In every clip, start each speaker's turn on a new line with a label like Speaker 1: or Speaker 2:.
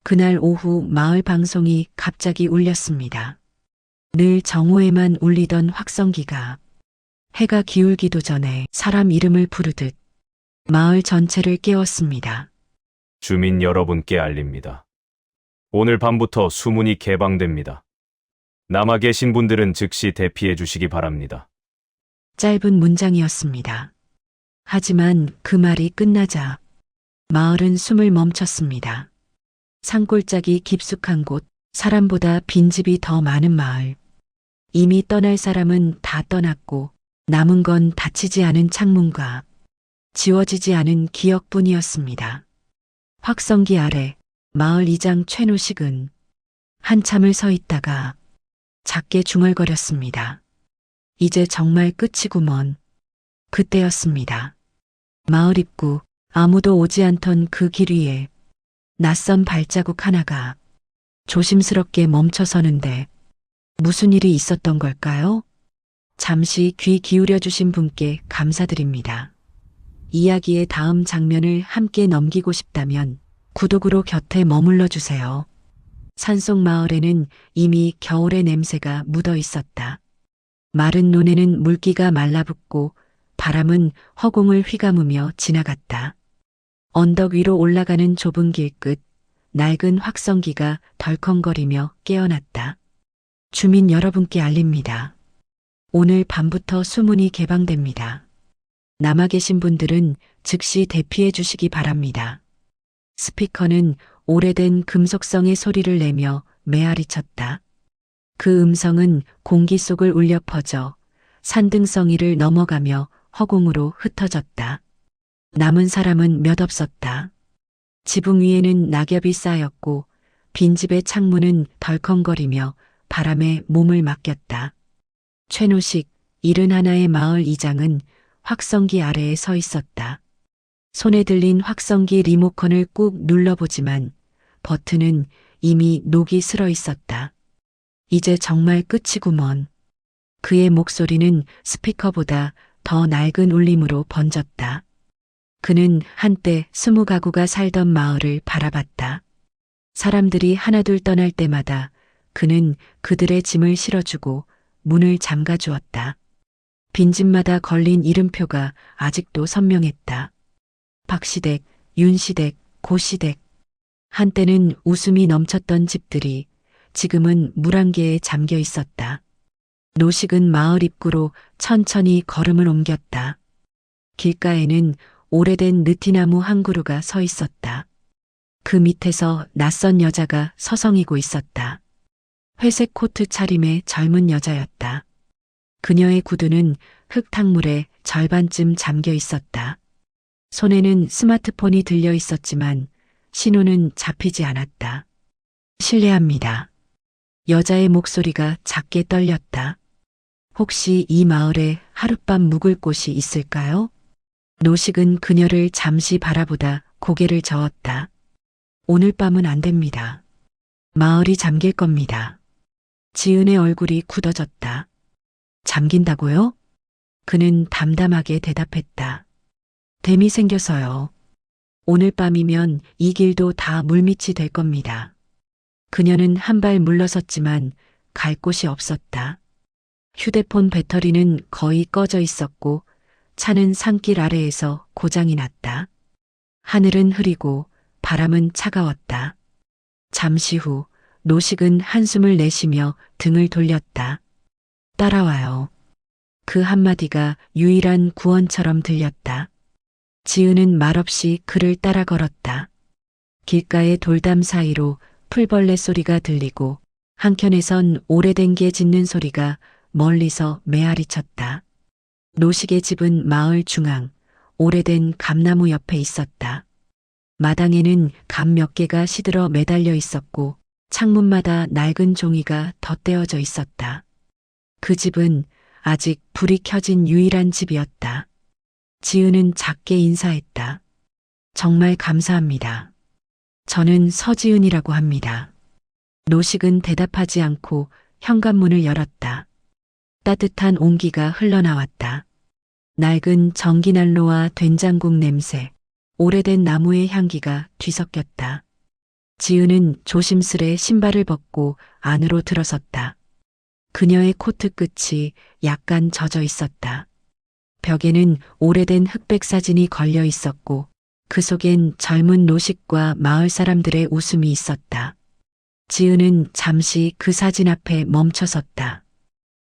Speaker 1: 그날 오후 마을 방송이 갑자기 울렸습니다. 늘 정오에만 울리던 확성기가 해가 기울기도 전에 사람 이름을 부르듯 마을 전체를 깨웠습니다.
Speaker 2: 주민 여러분께 알립니다. 오늘 밤부터 수문이 개방됩니다. 남아 계신 분들은 즉시 대피해 주시기 바랍니다.
Speaker 1: 짧은 문장이었습니다. 하지만 그 말이 끝나자 마을은 숨을 멈췄습니다. 산골짜기 깊숙한 곳, 사람보다 빈집이 더 많은 마을. 이미 떠날 사람은 다 떠났고 남은 건 닫히지 않은 창문과 지워지지 않은 기억뿐이었습니다. 확성기 아래 마을 이장 최노식은 한참을 서 있다가 작게 중얼거렸습니다. 이제 정말 끝이구먼. 그때였습니다. 마을 입구, 아무도 오지 않던 그 길 위에 낯선 발자국 하나가 조심스럽게 멈춰서는데 무슨 일이 있었던 걸까요? 잠시 귀 기울여 주신 분께 감사드립니다. 이야기의 다음 장면을 함께 넘기고 싶다면 구독으로 곁에 머물러 주세요. 산속 마을에는 이미 겨울의 냄새가 묻어 있었다. 마른 논에는 물기가 말라붙고 바람은 허공을 휘감으며 지나갔다. 언덕 위로 올라가는 좁은 길 끝, 낡은 확성기가 덜컹거리며 깨어났다. 주민 여러분께 알립니다. 오늘 밤부터 수문이 개방됩니다. 남아 계신 분들은 즉시 대피해 주시기 바랍니다. 스피커는 오래된 금속성의 소리를 내며 메아리쳤다. 그 음성은 공기 속을 울려 퍼져 산등성이를 넘어가며 허공으로 흩어졌다. 남은 사람은 몇 없었다. 지붕 위에는 낙엽이 쌓였고 빈집의 창문은 덜컹거리며 바람에 몸을 맡겼다. 최노식 71의 마을 이장은 확성기 아래에 서 있었다. 손에 들린 확성기 리모컨을 꾹 눌러보지만 버튼은 이미 녹이 슬어 있었다. 이제 정말 끝이구먼. 그의 목소리는 스피커보다 더 낡은 울림으로 번졌다. 그는 한때 20가구가 살던 마을을 바라봤다. 사람들이 하나둘 떠날 때마다 그는 그들의 짐을 실어주고 문을 잠가주었다. 빈집마다 걸린 이름표가 아직도 선명했다. 박시댁, 윤시댁, 고시댁. 한때는 웃음이 넘쳤던 집들이 지금은 물안개에 잠겨 있었다. 노식은 마을 입구로 천천히 걸음을 옮겼다. 길가에는 오래된 느티나무 한 그루가 서 있었다. 그 밑에서 낯선 여자가 서성이고 있었다. 회색 코트 차림의 젊은 여자였다. 그녀의 구두는 흙탕물에 절반쯤 잠겨 있었다. 손에는 스마트폰이 들려 있었지만 신호는 잡히지 않았다. 실례합니다. 여자의 목소리가 작게 떨렸다. 혹시 이 마을에 하룻밤 묵을 곳이 있을까요? 노식은 그녀를 잠시 바라보다 고개를 저었다. 오늘 밤은 안 됩니다. 마을이 잠길 겁니다. 지은의 얼굴이 굳어졌다. 잠긴다고요? 그는 담담하게 대답했다. 댐이 생겨서요. 오늘 밤이면 이 길도 다 물밑이 될 겁니다. 그녀는 한 발 물러섰지만 갈 곳이 없었다. 휴대폰 배터리는 거의 꺼져 있었고 차는 산길 아래에서 고장이 났다. 하늘은 흐리고 바람은 차가웠다. 잠시 후 노식은 한숨을 내쉬며 등을 돌렸다. 따라와요. 그 한마디가 유일한 구원처럼 들렸다. 지은은 말없이 그를 따라 걸었다. 길가의 돌담 사이로 풀벌레 소리가 들리고 한켠에선 오래된 개 짖는 소리가 멀리서 메아리쳤다. 노식의 집은 마을 중앙, 오래된 감나무 옆에 있었다. 마당에는 감 몇 개가 시들어 매달려 있었고 창문마다 낡은 종이가 덧대어져 있었다. 그 집은 아직 불이 켜진 유일한 집이었다. 지은은 작게 인사했다. 정말 감사합니다. 저는 서지은이라고 합니다. 노식은 대답하지 않고 현관문을 열었다. 따뜻한 온기가 흘러나왔다. 낡은 전기난로와 된장국 냄새, 오래된 나무의 향기가 뒤섞였다. 지은은 조심스레 신발을 벗고 안으로 들어섰다. 그녀의 코트 끝이 약간 젖어 있었다. 벽에는 오래된 흑백 사진이 걸려 있었고 그 속엔 젊은 노식과 마을 사람들의 웃음이 있었다. 지은은 잠시 그 사진 앞에 멈춰섰다.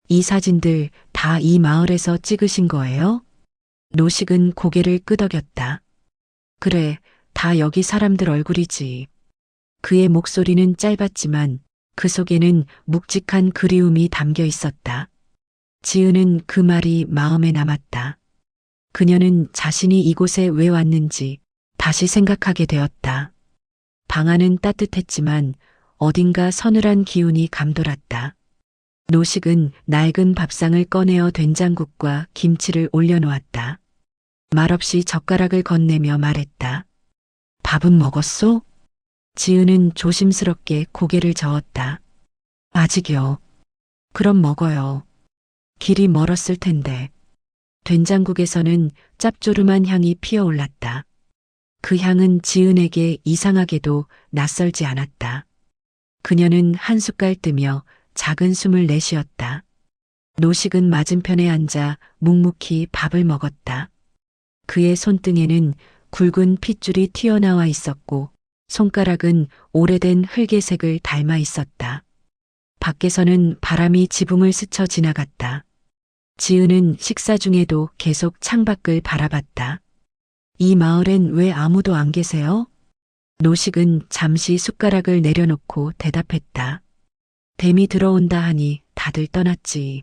Speaker 1: 이 사진들 다 이 마을에서 찍으신 거예요? 노식은 고개를 끄덕였다. 그래, 다 여기 사람들 얼굴이지. 그의 목소리는 짧았지만 그 속에는 묵직한 그리움이 담겨 있었다. 지은은 그 말이 마음에 남았다. 그녀는 자신이 이곳에 왜 왔는지 다시 생각하게 되었다. 방 안은 따뜻했지만 어딘가 서늘한 기운이 감돌았다. 노식은 낡은 밥상을 꺼내어 된장국과 김치를 올려놓았다. 말없이 젓가락을 건네며 말했다. 밥은 먹었소? 지은은 조심스럽게 고개를 저었다. 아직이요. 그럼 먹어요. 길이 멀었을 텐데. 된장국에서는 짭조름한 향이 피어올랐다. 그 향은 지은에게 이상하게도 낯설지 않았다. 그녀는 한 숟갈 뜨며 작은 숨을 내쉬었다. 노식은 맞은편에 앉아 묵묵히 밥을 먹었다. 그의 손등에는 굵은 핏줄이 튀어나와 있었고 손가락은 오래된 흙의색을 닮아 있었다. 밖에서는 바람이 지붕을 스쳐 지나갔다. 지은은 식사 중에도 계속 창밖을 바라봤다. 이 마을엔 왜 아무도 안 계세요? 노식은 잠시 숟가락을 내려놓고 대답했다. 뱀이 들어온다 하니 다들 떠났지.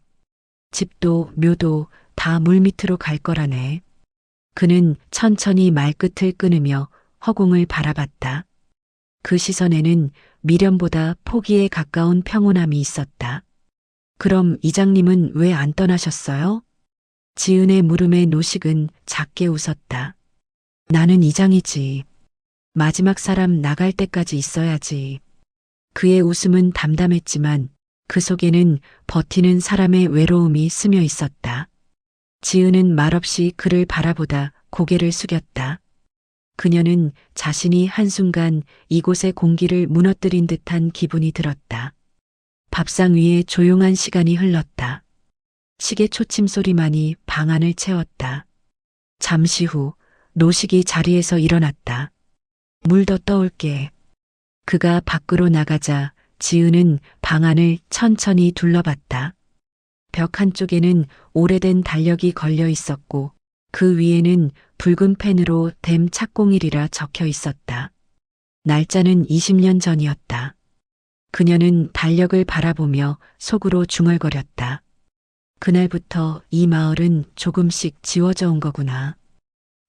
Speaker 1: 집도 묘도 다 물밑으로 갈 거라네. 그는 천천히 말끝을 끊으며 허공을 바라봤다. 그 시선에는 미련보다 포기에 가까운 평온함이 있었다. 그럼 이장님은 왜 안 떠나셨어요? 지은의 물음에 노식은 작게 웃었다. 나는 이장이지. 마지막 사람 나갈 때까지 있어야지. 그의 웃음은 담담했지만 그 속에는 버티는 사람의 외로움이 스며 있었다. 지은은 말없이 그를 바라보다 고개를 숙였다. 그녀는 자신이 한순간 이곳의 공기를 무너뜨린 듯한 기분이 들었다. 밥상 위에 조용한 시간이 흘렀다. 시계 초침 소리만이 방 안을 채웠다. 잠시 후 노식이 자리에서 일어났다. 물 더 떠올게. 그가 밖으로 나가자 지은은 방 안을 천천히 둘러봤다. 벽 한쪽에는 오래된 달력이 걸려 있었고 그 위에는 붉은 펜으로 댐 착공일이라 적혀 있었다. 날짜는 20년 전이었다. 그녀는 달력을 바라보며 속으로 중얼거렸다. 그날부터 이 마을은 조금씩 지워져 온 거구나.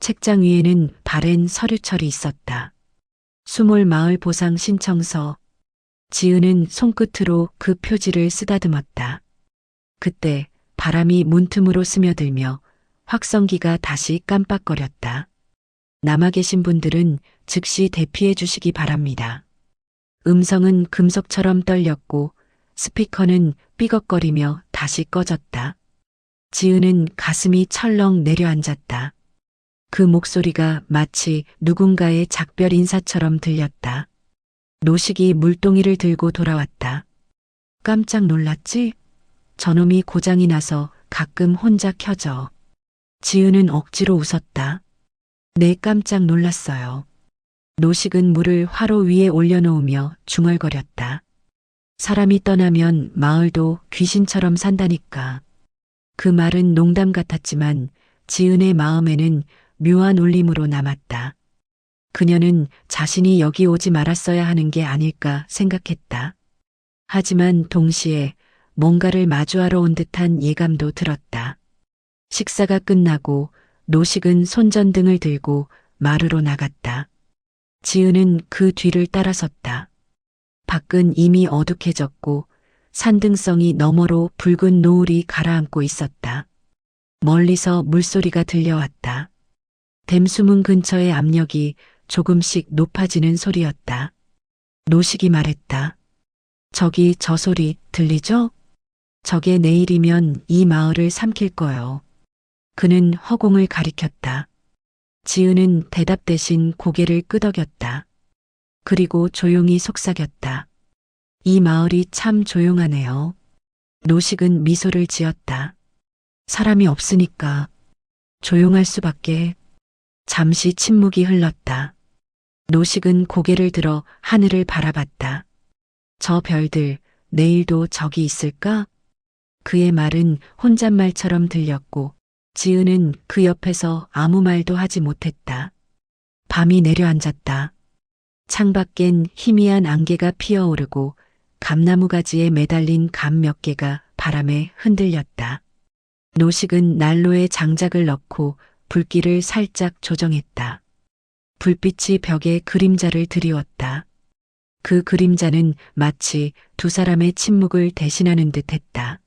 Speaker 1: 책장 위에는 바랜 서류철이 있었다. 수몰 마을 보상 신청서. 지은은 손끝으로 그 표지를 쓰다듬었다. 그때 바람이 문틈으로 스며들며 확성기가 다시 깜빡거렸다. 남아 계신 분들은 즉시 대피해 주시기 바랍니다. 음성은 금속처럼 떨렸고 스피커는 삐걱거리며 다시 꺼졌다. 지은은 가슴이 철렁 내려앉았다. 그 목소리가 마치 누군가의 작별 인사처럼 들렸다. 노식이 물동이를 들고 돌아왔다. 깜짝 놀랐지? 저놈이 고장이 나서 가끔 혼자 켜져. 지은은 억지로 웃었다. 네, 깜짝 놀랐어요. 노식은 물을 화로 위에 올려놓으며 중얼거렸다. 사람이 떠나면 마을도 귀신처럼 산다니까. 그 말은 농담 같았지만 지은의 마음에는 묘한 울림으로 남았다. 그녀는 자신이 여기 오지 말았어야 하는 게 아닐까 생각했다. 하지만 동시에 뭔가를 마주하러 온 듯한 예감도 들었다. 식사가 끝나고 노식은 손전등을 들고 마루로 나갔다. 지은은 그 뒤를 따라섰다. 밖은 이미 어둑해졌고 산등성이 너머로 붉은 노을이 가라앉고 있었다. 멀리서 물소리가 들려왔다. 댐수문 근처의 압력이 조금씩 높아지는 소리였다. 노식이 말했다. 저기 저 소리 들리죠? 저게 내일이면 이 마을을 삼킬 거요. 그는 허공을 가리켰다. 지은은 대답 대신 고개를 끄덕였다. 그리고 조용히 속삭였다. 이 마을이 참 조용하네요. 노식은 미소를 지었다. 사람이 없으니까 조용할 수밖에. 잠시 침묵이 흘렀다. 노식은 고개를 들어 하늘을 바라봤다. 저 별들, 내일도 저기 있을까? 그의 말은 혼잣말처럼 들렸고, 지은은 그 옆에서 아무 말도 하지 못했다. 밤이 내려앉았다. 창밖엔 희미한 안개가 피어오르고 감나무 가지에 매달린 감 몇 개가 바람에 흔들렸다. 노식은 난로에 장작을 넣고 불길을 살짝 조정했다. 불빛이 벽에 그림자를 드리웠다. 그 그림자는 마치 두 사람의 침묵을 대신하는 듯 했다.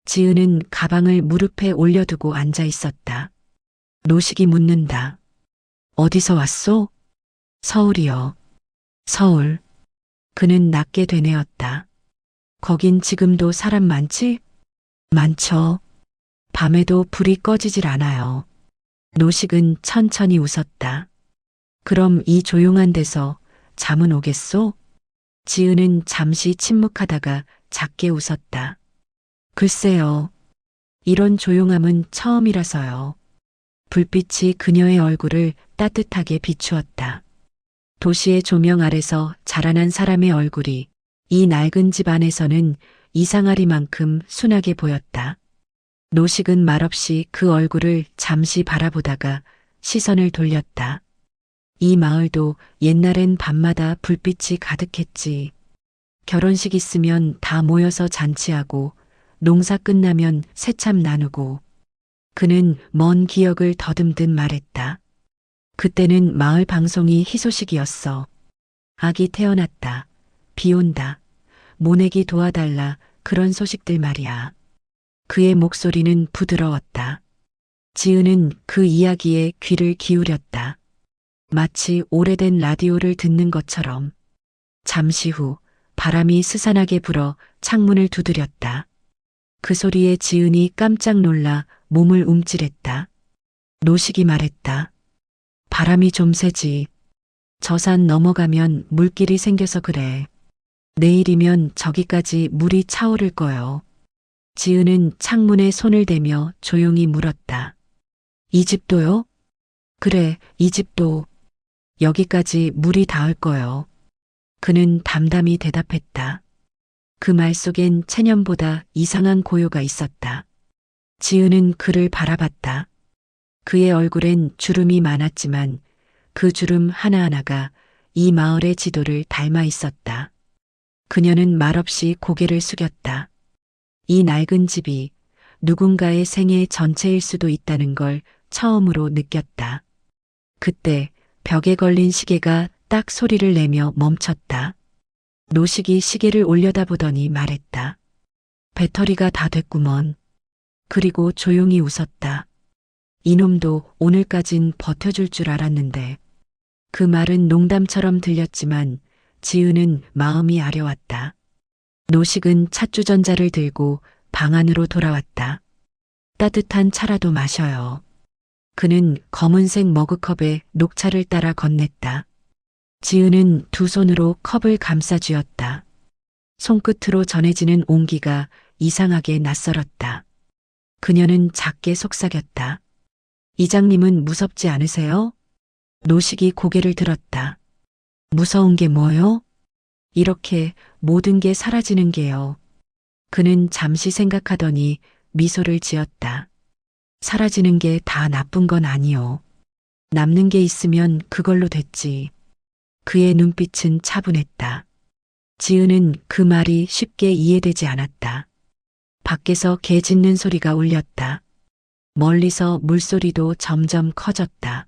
Speaker 1: 지은은 가방을 무릎에 올려두고 앉아 있었다. 노식이 묻는다. 어디서 왔소? 서울이요. 서울. 그는 낮게 되뇌었다. 거긴 지금도 사람 많지? 많죠. 밤에도 불이 꺼지질 않아요. 노식은 천천히 웃었다. 그럼 이 조용한 데서 잠은 오겠소? 지은은 잠시 침묵하다가 작게 웃었다. 글쎄요. 이런 조용함은 처음이라서요. 불빛이 그녀의 얼굴을 따뜻하게 비추었다. 도시의 조명 아래서 자라난 사람의 얼굴이 이 낡은 집 안에서는 이상하리만큼 순하게 보였다. 노식은 말없이 그 얼굴을 잠시 바라보다가 시선을 돌렸다. 이 마을도 옛날엔 밤마다 불빛이 가득했지. 결혼식 있으면 다 모여서 잔치하고 농사 끝나면 새참 나누고. 그는 먼 기억을 더듬듯 말했다. 그때는 마을 방송이 희소식이었어. 아기 태어났다. 비 온다. 모내기 도와달라. 그런 소식들 말이야. 그의 목소리는 부드러웠다. 지은은 그 이야기에 귀를 기울였다. 마치 오래된 라디오를 듣는 것처럼. 잠시 후 바람이 스산하게 불어 창문을 두드렸다. 그 소리에 지은이 깜짝 놀라 몸을 움찔했다. 노식이 말했다. 바람이 좀 세지. 저 산 넘어가면 물길이 생겨서 그래. 내일이면 저기까지 물이 차오를 거요. 지은은 창문에 손을 대며 조용히 물었다. 이 집도요? 그래, 이 집도. 여기까지 물이 닿을 거요. 그는 담담히 대답했다. 그 말 속엔 체념보다 이상한 고요가 있었다. 지은은 그를 바라봤다. 그의 얼굴엔 주름이 많았지만 그 주름 하나하나가 이 마을의 지도를 닮아 있었다. 그녀는 말없이 고개를 숙였다. 이 낡은 집이 누군가의 생애 전체일 수도 있다는 걸 처음으로 느꼈다. 그때 벽에 걸린 시계가 딱 소리를 내며 멈췄다. 노식이 시계를 올려다보더니 말했다. 배터리가 다 됐구먼. 그리고 조용히 웃었다. 이놈도 오늘까진 버텨줄 줄 알았는데. 그 말은 농담처럼 들렸지만 지은은 마음이 아려왔다. 노식은 찻주전자를 들고 방 안으로 돌아왔다. 따뜻한 차라도 마셔요. 그는 검은색 머그컵에 녹차를 따라 건넸다. 지은은 두 손으로 컵을 감싸 쥐었다. 손끝으로 전해지는 온기가 이상하게 낯설었다. 그녀는 작게 속삭였다. 이장님은 무섭지 않으세요? 노식이 고개를 들었다. 무서운 게 뭐요? 이렇게 모든 게 사라지는 게요. 그는 잠시 생각하더니 미소를 지었다. 사라지는 게 다 나쁜 건 아니요. 남는 게 있으면 그걸로 됐지. 그의 눈빛은 차분했다. 지은은 그 말이 쉽게 이해되지 않았다. 밖에서 개 짖는 소리가 울렸다. 멀리서 물소리도 점점 커졌다.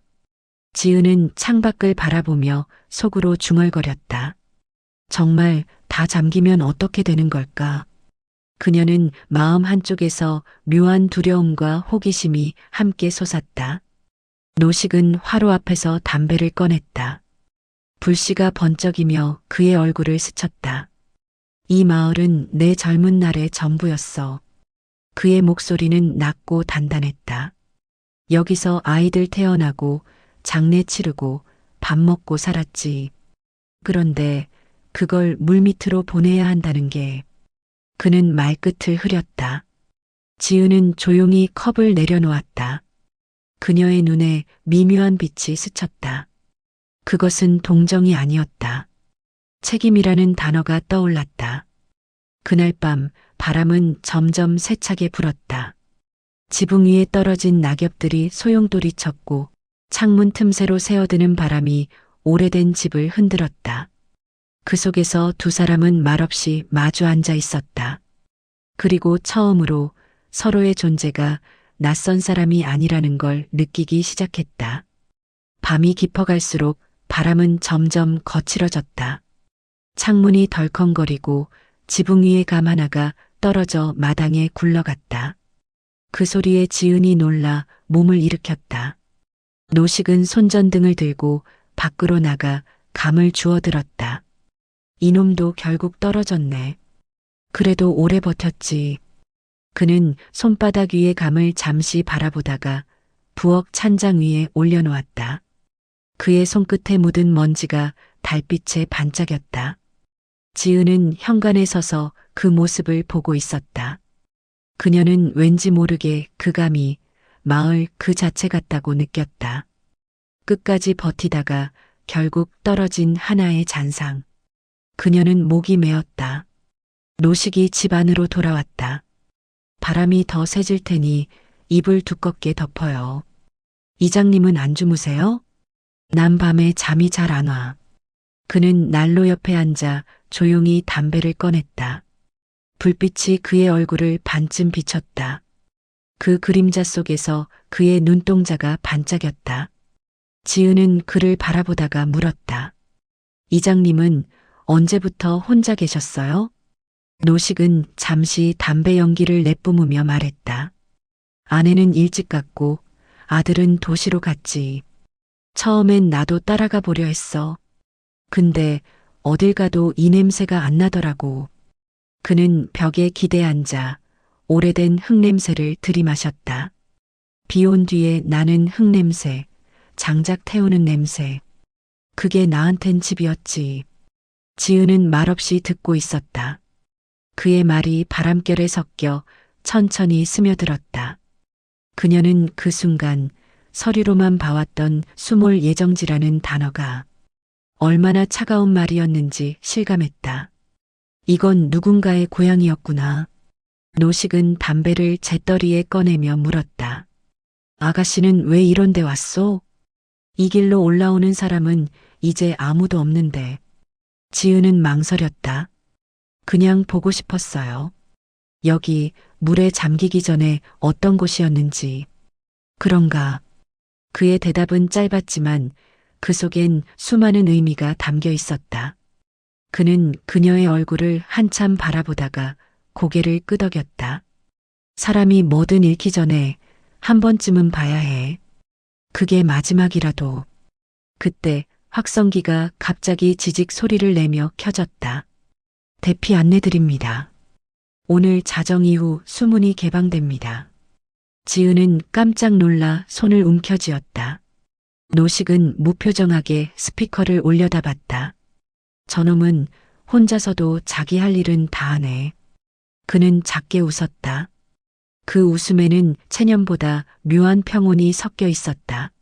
Speaker 1: 지은은 창밖을 바라보며 속으로 중얼거렸다. 정말 다 잠기면 어떻게 되는 걸까? 그녀는 마음 한쪽에서 묘한 두려움과 호기심이 함께 솟았다. 노식은 화로 앞에서 담배를 꺼냈다. 불씨가 번쩍이며 그의 얼굴을 스쳤다. 이 마을은 내 젊은 날의 전부였어. 그의 목소리는 낮고 단단했다. 여기서 아이들 태어나고 장례 치르고 밥 먹고 살았지. 그런데 그걸 물밑으로 보내야 한다는 게 그는 말끝을 흐렸다. 지은은 조용히 컵을 내려놓았다. 그녀의 눈에 미묘한 빛이 스쳤다. 그것은 동정이 아니었다. 책임이라는 단어가 떠올랐다. 그날 밤 바람은 점점 세차게 불었다. 지붕 위에 떨어진 낙엽들이 소용돌이 쳤고 창문 틈새로 새어드는 바람이 오래된 집을 흔들었다. 그 속에서 두 사람은 말없이 마주 앉아 있었다. 그리고 처음으로 서로의 존재가 낯선 사람이 아니라는 걸 느끼기 시작했다. 밤이 깊어갈수록 바람은 점점 거칠어졌다. 창문이 덜컹거리고 지붕 위의 감 하나가 떨어져 마당에 굴러갔다. 그 소리에 지은이 놀라 몸을 일으켰다. 노식은 손전등을 들고 밖으로 나가 감을 주워들었다. 이놈도 결국 떨어졌네. 그래도 오래 버텼지. 그는 손바닥 위의 감을 잠시 바라보다가 부엌 찬장 위에 올려놓았다. 그의 손끝에 묻은 먼지가 달빛에 반짝였다. 지은은 현관에 서서 그 모습을 보고 있었다. 그녀는 왠지 모르게 그 감이 마을 그 자체 같다고 느꼈다. 끝까지 버티다가 결국 떨어진 하나의 잔상. 그녀는 목이 메었다. 노식이 집 안으로 돌아왔다. 바람이 더 세질 테니 이불 두껍게 덮어요. 이장님은 안 주무세요? 난 밤에 잠이 잘 안 와. 그는 난로 옆에 앉아 조용히 담배를 꺼냈다. 불빛이 그의 얼굴을 반쯤 비쳤다. 그 그림자 속에서 그의 눈동자가 반짝였다. 지은은 그를 바라보다가 물었다. 이장님은 언제부터 혼자 계셨어요? 노식은 잠시 담배 연기를 내뿜으며 말했다. 아내는 일찍 갔고 아들은 도시로 갔지. 처음엔 나도 따라가 보려 했어. 근데 어딜 가도 이 냄새가 안 나더라고. 그는 벽에 기대 앉아 오래된 흙냄새를 들이마셨다. 비 온 뒤에 나는 흙냄새, 장작 태우는 냄새. 그게 나한텐 집이었지. 지은은 말없이 듣고 있었다. 그의 말이 바람결에 섞여 천천히 스며들었다. 그녀는 그 순간 서류로만 봐왔던 수몰 예정지라는 단어가 얼마나 차가운 말이었는지 실감했다. 이건 누군가의 고향이었구나. 노식은 담배를 재떨이에 꺼내며 물었다. 아가씨는 왜 이런 데 왔소? 이 길로 올라오는 사람은 이제 아무도 없는데. 지은은 망설였다. 그냥 보고 싶었어요. 여기 물에 잠기기 전에 어떤 곳이었는지. 그런가. 그의 대답은 짧았지만 그 속엔 수많은 의미가 담겨 있었다. 그는 그녀의 얼굴을 한참 바라보다가 고개를 끄덕였다. 사람이 뭐든 잃기 전에 한 번쯤은 봐야 해. 그게 마지막이라도. 그때 확성기가 갑자기 지직 소리를 내며 켜졌다. 대피 안내드립니다. 오늘 자정 이후 수문이 개방됩니다. 지은은 깜짝 놀라 손을 움켜쥐었다. 노식은 무표정하게 스피커를 올려다 봤다. 저놈은 혼자서도 자기 할 일은 다 하네. 그는 작게 웃었다. 그 웃음에는 체념보다 묘한 평온이 섞여 있었다.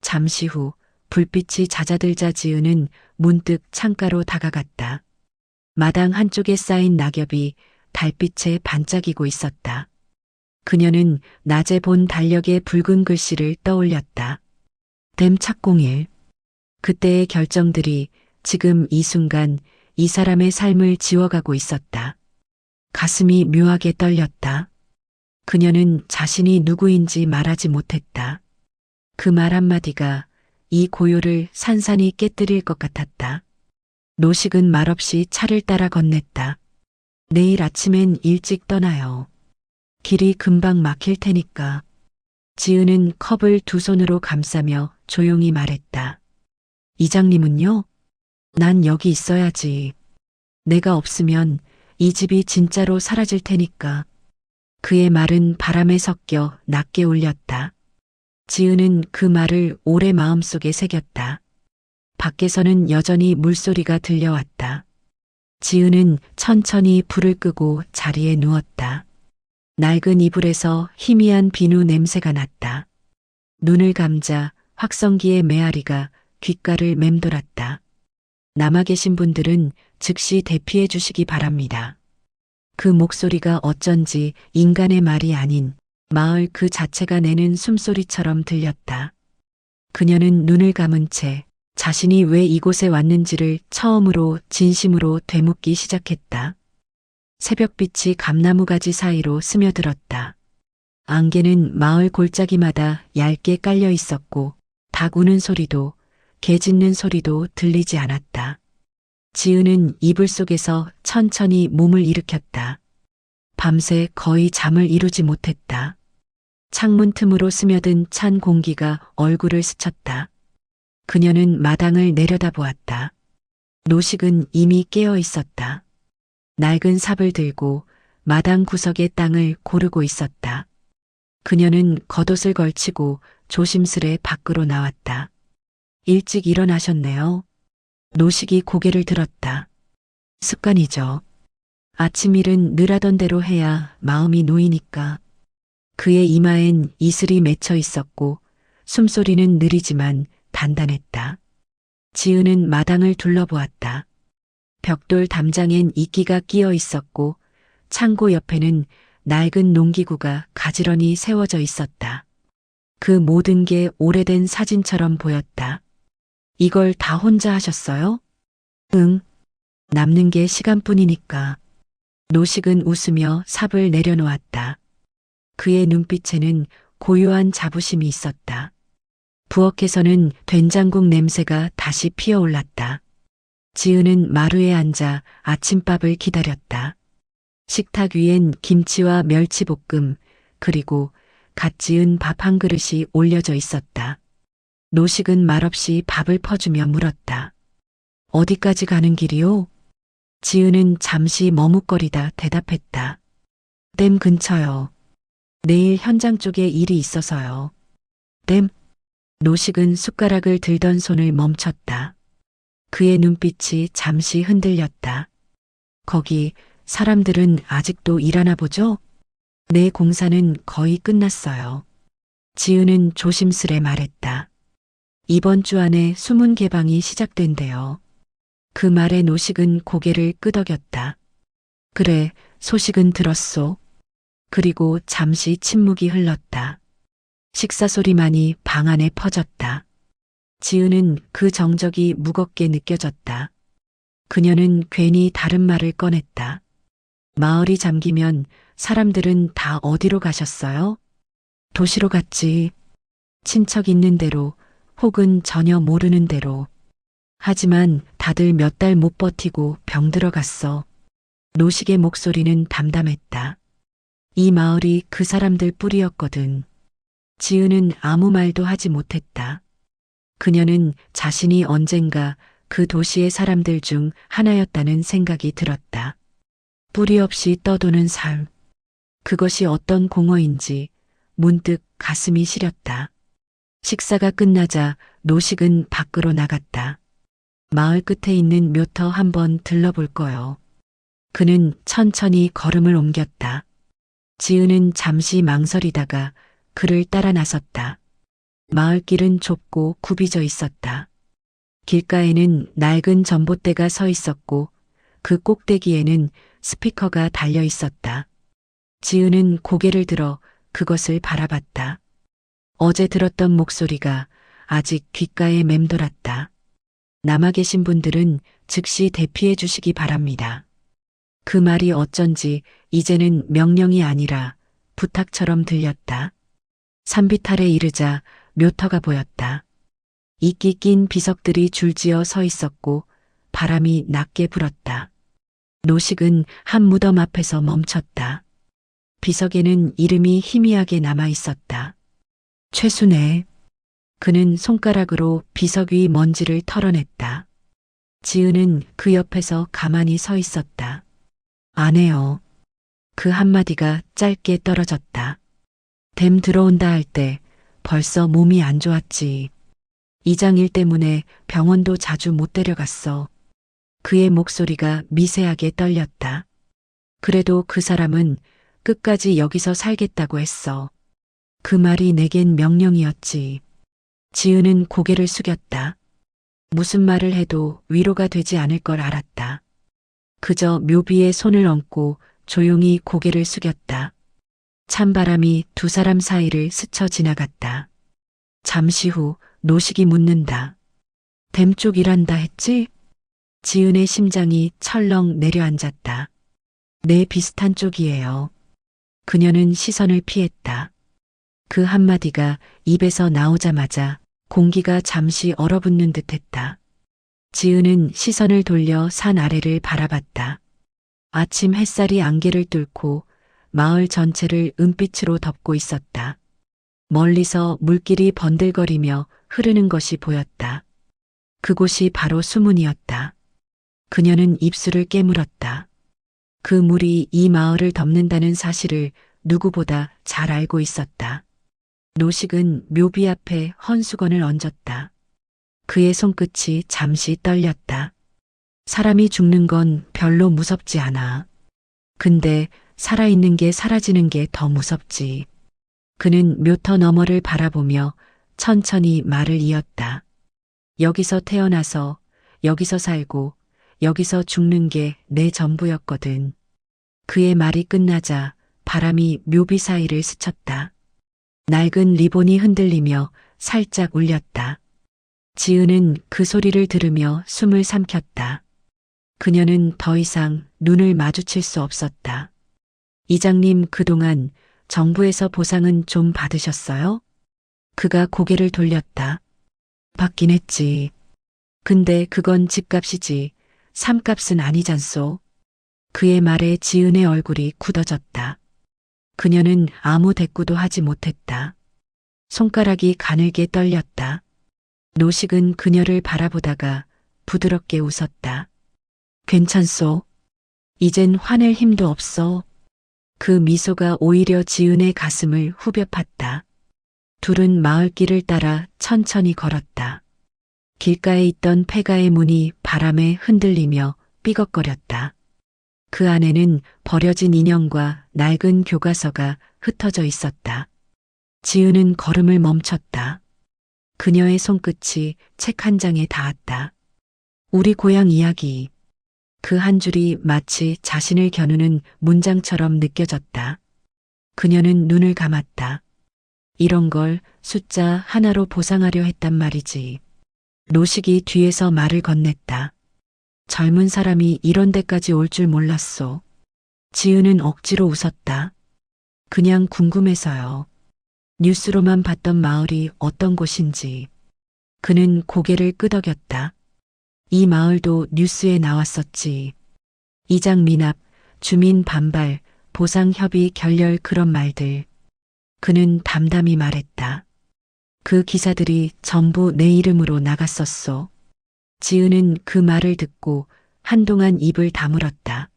Speaker 1: 잠시 후 불빛이 잦아들자 지은은 문득 창가로 다가갔다. 마당 한쪽에 쌓인 낙엽이 달빛에 반짝이고 있었다. 그녀는 낮에 본 달력의 붉은 글씨를 떠올렸다. 댐 착공일. 그때의 결정들이 지금 이 순간 이 사람의 삶을 지워가고 있었다. 가슴이 묘하게 떨렸다. 그녀는 자신이 누구인지 말하지 못했다. 그 말 한마디가 이 고요를 산산이 깨뜨릴 것 같았다. 노식은 말없이 차를 따라 건넸다. 내일 아침엔 일찍 떠나요. 길이 금방 막힐 테니까. 지은은 컵을 두 손으로 감싸며 조용히 말했다. 이장님은요? 난 여기 있어야지. 내가 없으면 이 집이 진짜로 사라질 테니까. 그의 말은 바람에 섞여 낮게 울렸다. 지은은 그 말을 오래 마음속에 새겼다. 밖에서는 여전히 물소리가 들려왔다. 지은은 천천히 불을 끄고 자리에 누웠다. 낡은 이불에서 희미한 비누 냄새가 났다. 눈을 감자 확성기의 메아리가 귓가를 맴돌았다. 남아 계신 분들은 즉시 대피해 주시기 바랍니다. 그 목소리가 어쩐지 인간의 말이 아닌 마을 그 자체가 내는 숨소리처럼 들렸다. 그녀는 눈을 감은 채 자신이 왜 이곳에 왔는지를 처음으로 진심으로 되묻기 시작했다. 새벽빛이 감나무 가지 사이로 스며들었다. 안개는 마을 골짜기마다 얇게 깔려 있었고 닭 우는 소리도 개 짖는 소리도 들리지 않았다. 지은은 이불 속에서 천천히 몸을 일으켰다. 밤새 거의 잠을 이루지 못했다. 창문 틈으로 스며든 찬 공기가 얼굴을 스쳤다. 그녀는 마당을 내려다보았다. 노식은 이미 깨어 있었다. 낡은 삽을 들고 마당 구석의 땅을 고르고 있었다. 그녀는 겉옷을 걸치고 조심스레 밖으로 나왔다. 일찍 일어나셨네요. 노식이 고개를 들었다. 습관이죠. 아침 일은 늘 하던 대로 해야 마음이 놓이니까. 그의 이마엔 이슬이 맺혀 있었고 숨소리는 느리지만 단단했다. 지은은 마당을 둘러보았다. 벽돌 담장엔 이끼가 끼어 있었고 창고 옆에는 낡은 농기구가 가지런히 세워져 있었다. 그 모든 게 오래된 사진처럼 보였다. 이걸 다 혼자 하셨어요? 응. 남는 게 시간뿐이니까. 노식은 웃으며 삽을 내려놓았다. 그의 눈빛에는 고요한 자부심이 있었다. 부엌에서는 된장국 냄새가 다시 피어올랐다. 지은은 마루에 앉아 아침밥을 기다렸다. 식탁 위엔 김치와 멸치볶음 그리고 갓 지은 밥 한 그릇이 올려져 있었다. 노식은 말없이 밥을 퍼주며 물었다. 어디까지 가는 길이요? 지은은 잠시 머뭇거리다 대답했다. 댐 근처요. 내일 현장 쪽에 일이 있어서요. 댐? 노식은 숟가락을 들던 손을 멈췄다. 그의 눈빛이 잠시 흔들렸다. 거기 사람들은 아직도 일하나 보죠? 내 공사는 거의 끝났어요. 지은은 조심스레 말했다. 이번 주 안에 수문 개방이 시작된대요. 그 말에 노식은 고개를 끄덕였다. 그래, 소식은 들었소. 그리고 잠시 침묵이 흘렀다. 식사 소리만이 방 안에 퍼졌다. 지은은 그 정적이 무겁게 느껴졌다. 그녀는 괜히 다른 말을 꺼냈다. 마을이 잠기면 사람들은 다 어디로 가셨어요? 도시로 갔지. 친척 있는 데로 혹은 전혀 모르는 데로. 하지만 다들 몇 달 못 버티고 병들어갔어. 노식의 목소리는 담담했다. 이 마을이 그 사람들 뿌리였거든. 지은은 아무 말도 하지 못했다. 그녀는 자신이 언젠가 그 도시의 사람들 중 하나였다는 생각이 들었다. 뿌리 없이 떠도는 삶. 그것이 어떤 공허인지 문득 가슴이 시렸다. 식사가 끝나자 노식은 밖으로 나갔다. 마을 끝에 있는 묘터 한번 들러볼 거요. 그는 천천히 걸음을 옮겼다. 지은은 잠시 망설이다가 그를 따라 나섰다. 마을길은 좁고 굽이져 있었다. 길가에는 낡은 전봇대가 서 있었고 그 꼭대기에는 스피커가 달려 있었다. 지은은 고개를 들어 그것을 바라봤다. 어제 들었던 목소리가 아직 귓가에 맴돌았다. 남아 계신 분들은 즉시 대피해 주시기 바랍니다. 그 말이 어쩐지 이제는 명령이 아니라 부탁처럼 들렸다. 산비탈에 이르자 묘터가 보였다. 이끼 낀 비석들이 줄지어 서 있었고 바람이 낮게 불었다. 노식은 한 무덤 앞에서 멈췄다. 비석에는 이름이 희미하게 남아 있었다. 최순애. 그는 손가락으로 비석 위 먼지를 털어냈다. 지은은 그 옆에서 가만히 서 있었다. 안 해요. 그 한마디가 짧게 떨어졌다. 댐 들어온다 할 때 벌써 몸이 안 좋았지. 이장 일 때문에 병원도 자주 못 데려갔어. 그의 목소리가 미세하게 떨렸다. 그래도 그 사람은 끝까지 여기서 살겠다고 했어. 그 말이 내겐 명령이었지. 지은은 고개를 숙였다. 무슨 말을 해도 위로가 되지 않을 걸 알았다. 그저 묘비의 손을 얹고 조용히 고개를 숙였다. 찬바람이 두 사람 사이를 스쳐 지나갔다. 잠시 후 노식이 묻는다. 댐 쪽 일한다 했지? 지은의 심장이 철렁 내려앉았다. 네, 비슷한 쪽이에요. 그녀는 시선을 피했다. 그 한마디가 입에서 나오자마자 공기가 잠시 얼어붙는 듯했다. 지은은 시선을 돌려 산 아래를 바라봤다. 아침 햇살이 안개를 뚫고 마을 전체를 은빛으로 덮고 있었다. 멀리서 물길이 번들거리며 흐르는 것이 보였다. 그곳이 바로 수문이었다. 그녀는 입술을 깨물었다. 그 물이 이 마을을 덮는다는 사실을 누구보다 잘 알고 있었다. 노식은 묘비 앞에 헌수건을 얹었다. 그의 손끝이 잠시 떨렸다. 사람이 죽는 건 별로 무섭지 않아. 근데 살아있는 게 사라지는 게 더 무섭지. 그는 묘터 너머를 바라보며 천천히 말을 이었다. 여기서 태어나서, 여기서 살고, 여기서 죽는 게 내 전부였거든. 그의 말이 끝나자 바람이 묘비 사이를 스쳤다. 낡은 리본이 흔들리며 살짝 울렸다. 지은은 그 소리를 들으며 숨을 삼켰다. 그녀는 더 이상 눈을 마주칠 수 없었다. 이장님, 그동안 정부에서 보상은 좀 받으셨어요? 그가 고개를 돌렸다. 받긴 했지. 근데 그건 집값이지 삶값은 아니잖소. 그의 말에 지은의 얼굴이 굳어졌다. 그녀는 아무 대꾸도 하지 못했다. 손가락이 가늘게 떨렸다. 노식은 그녀를 바라보다가 부드럽게 웃었다. 괜찮소. 이젠 화낼 힘도 없어. 그 미소가 오히려 지은의 가슴을 후벼 팠다. 둘은 마을길을 따라 천천히 걸었다. 길가에 있던 폐가의 문이 바람에 흔들리며 삐걱거렸다. 그 안에는 버려진 인형과 낡은 교과서가 흩어져 있었다. 지은은 걸음을 멈췄다. 그녀의 손끝이 책 한 장에 닿았다. 우리 고향 이야기. 그 한 줄이 마치 자신을 겨누는 문장처럼 느껴졌다. 그녀는 눈을 감았다. 이런 걸 숫자 하나로 보상하려 했단 말이지. 노식이 뒤에서 말을 건넸다. 젊은 사람이 이런 데까지 올 줄 몰랐소. 지은은 억지로 웃었다. 그냥 궁금해서요. 뉴스로만 봤던 마을이 어떤 곳인지. 그는 고개를 끄덕였다. 이 마을도 뉴스에 나왔었지. 이장 미납, 주민 반발, 보상 협의 결렬 그런 말들. 그는 담담히 말했다. 그 기사들이 전부 내 이름으로 나갔었소. 지은은 그 말을 듣고 한동안 입을 다물었다.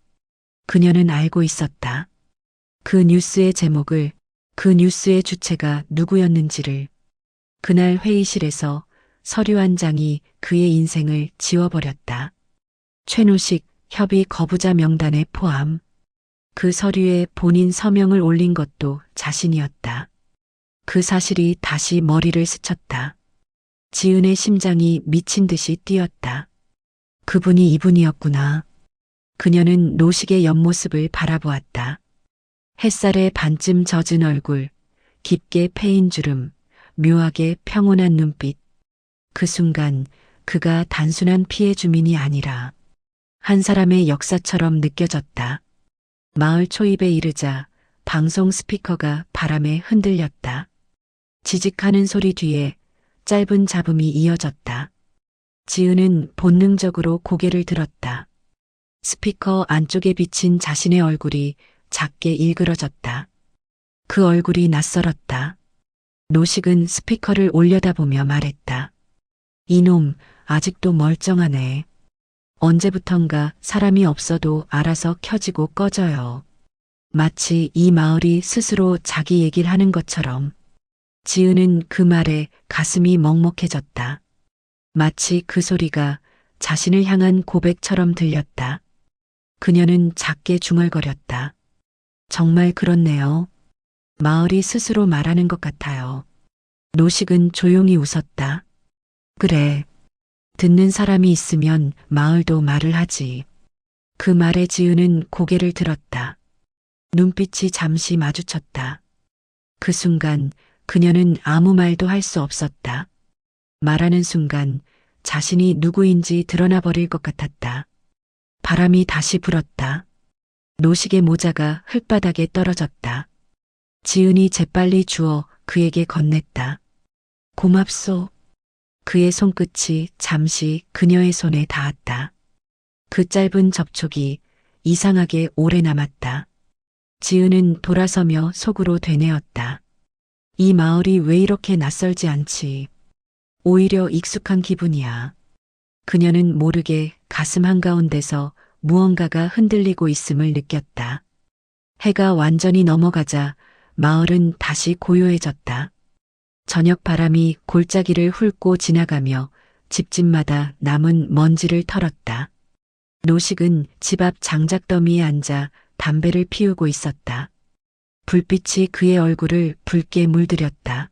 Speaker 1: 그녀는 알고 있었다. 그 뉴스의 제목을, 그 뉴스의 주체가 누구였는지를. 그날 회의실에서 서류 한 장이 그의 인생을 지워버렸다. 최노식 협의 거부자 명단에 포함. 그 서류에 본인 서명을 올린 것도 자신이었다. 그 사실이 다시 머리를 스쳤다. 지은의 심장이 미친 듯이 뛰었다. 그분이 이분이었구나. 그녀는 노식의 옆모습을 바라보았다. 햇살에 반쯤 젖은 얼굴, 깊게 패인 주름, 묘하게 평온한 눈빛. 그 순간 그가 단순한 피해 주민이 아니라 한 사람의 역사처럼 느껴졌다. 마을 초입에 이르자 방송 스피커가 바람에 흔들렸다. 지직하는 소리 뒤에 짧은 잡음이 이어졌다. 지은은 본능적으로 고개를 들었다. 스피커 안쪽에 비친 자신의 얼굴이 작게 일그러졌다. 그 얼굴이 낯설었다. 노식은 스피커를 올려다보며 말했다. 이놈, 아직도 멀쩡하네. 언제부턴가 사람이 없어도 알아서 켜지고 꺼져요. 마치 이 마을이 스스로 자기 얘기를 하는 것처럼. 지은은 그 말에 가슴이 먹먹해졌다. 마치 그 소리가 자신을 향한 고백처럼 들렸다. 그녀는 작게 중얼거렸다. 정말 그렇네요. 마을이 스스로 말하는 것 같아요. 노식은 조용히 웃었다. 그래. 듣는 사람이 있으면 마을도 말을 하지. 그 말에 지은은 고개를 들었다. 눈빛이 잠시 마주쳤다. 그 순간 그녀는 아무 말도 할 수 없었다. 말하는 순간 자신이 누구인지 드러나 버릴 것 같았다. 바람이 다시 불었다. 노식의 모자가 흙바닥에 떨어졌다. 지은이 재빨리 주워 그에게 건넸다. 고맙소. 그의 손끝이 잠시 그녀의 손에 닿았다. 그 짧은 접촉이 이상하게 오래 남았다. 지은은 돌아서며 속으로 되뇌었다. 이 마을이 왜 이렇게 낯설지 않지? 오히려 익숙한 기분이야. 그녀는 모르게 가슴 한가운데서 무언가가 흔들리고 있음을 느꼈다. 해가 완전히 넘어가자 마을은 다시 고요해졌다. 저녁 바람이 골짜기를 훑고 지나가며 집집마다 남은 먼지를 털었다. 노식은 집 앞 장작더미에 앉아 담배를 피우고 있었다. 불빛이 그의 얼굴을 붉게 물들였다.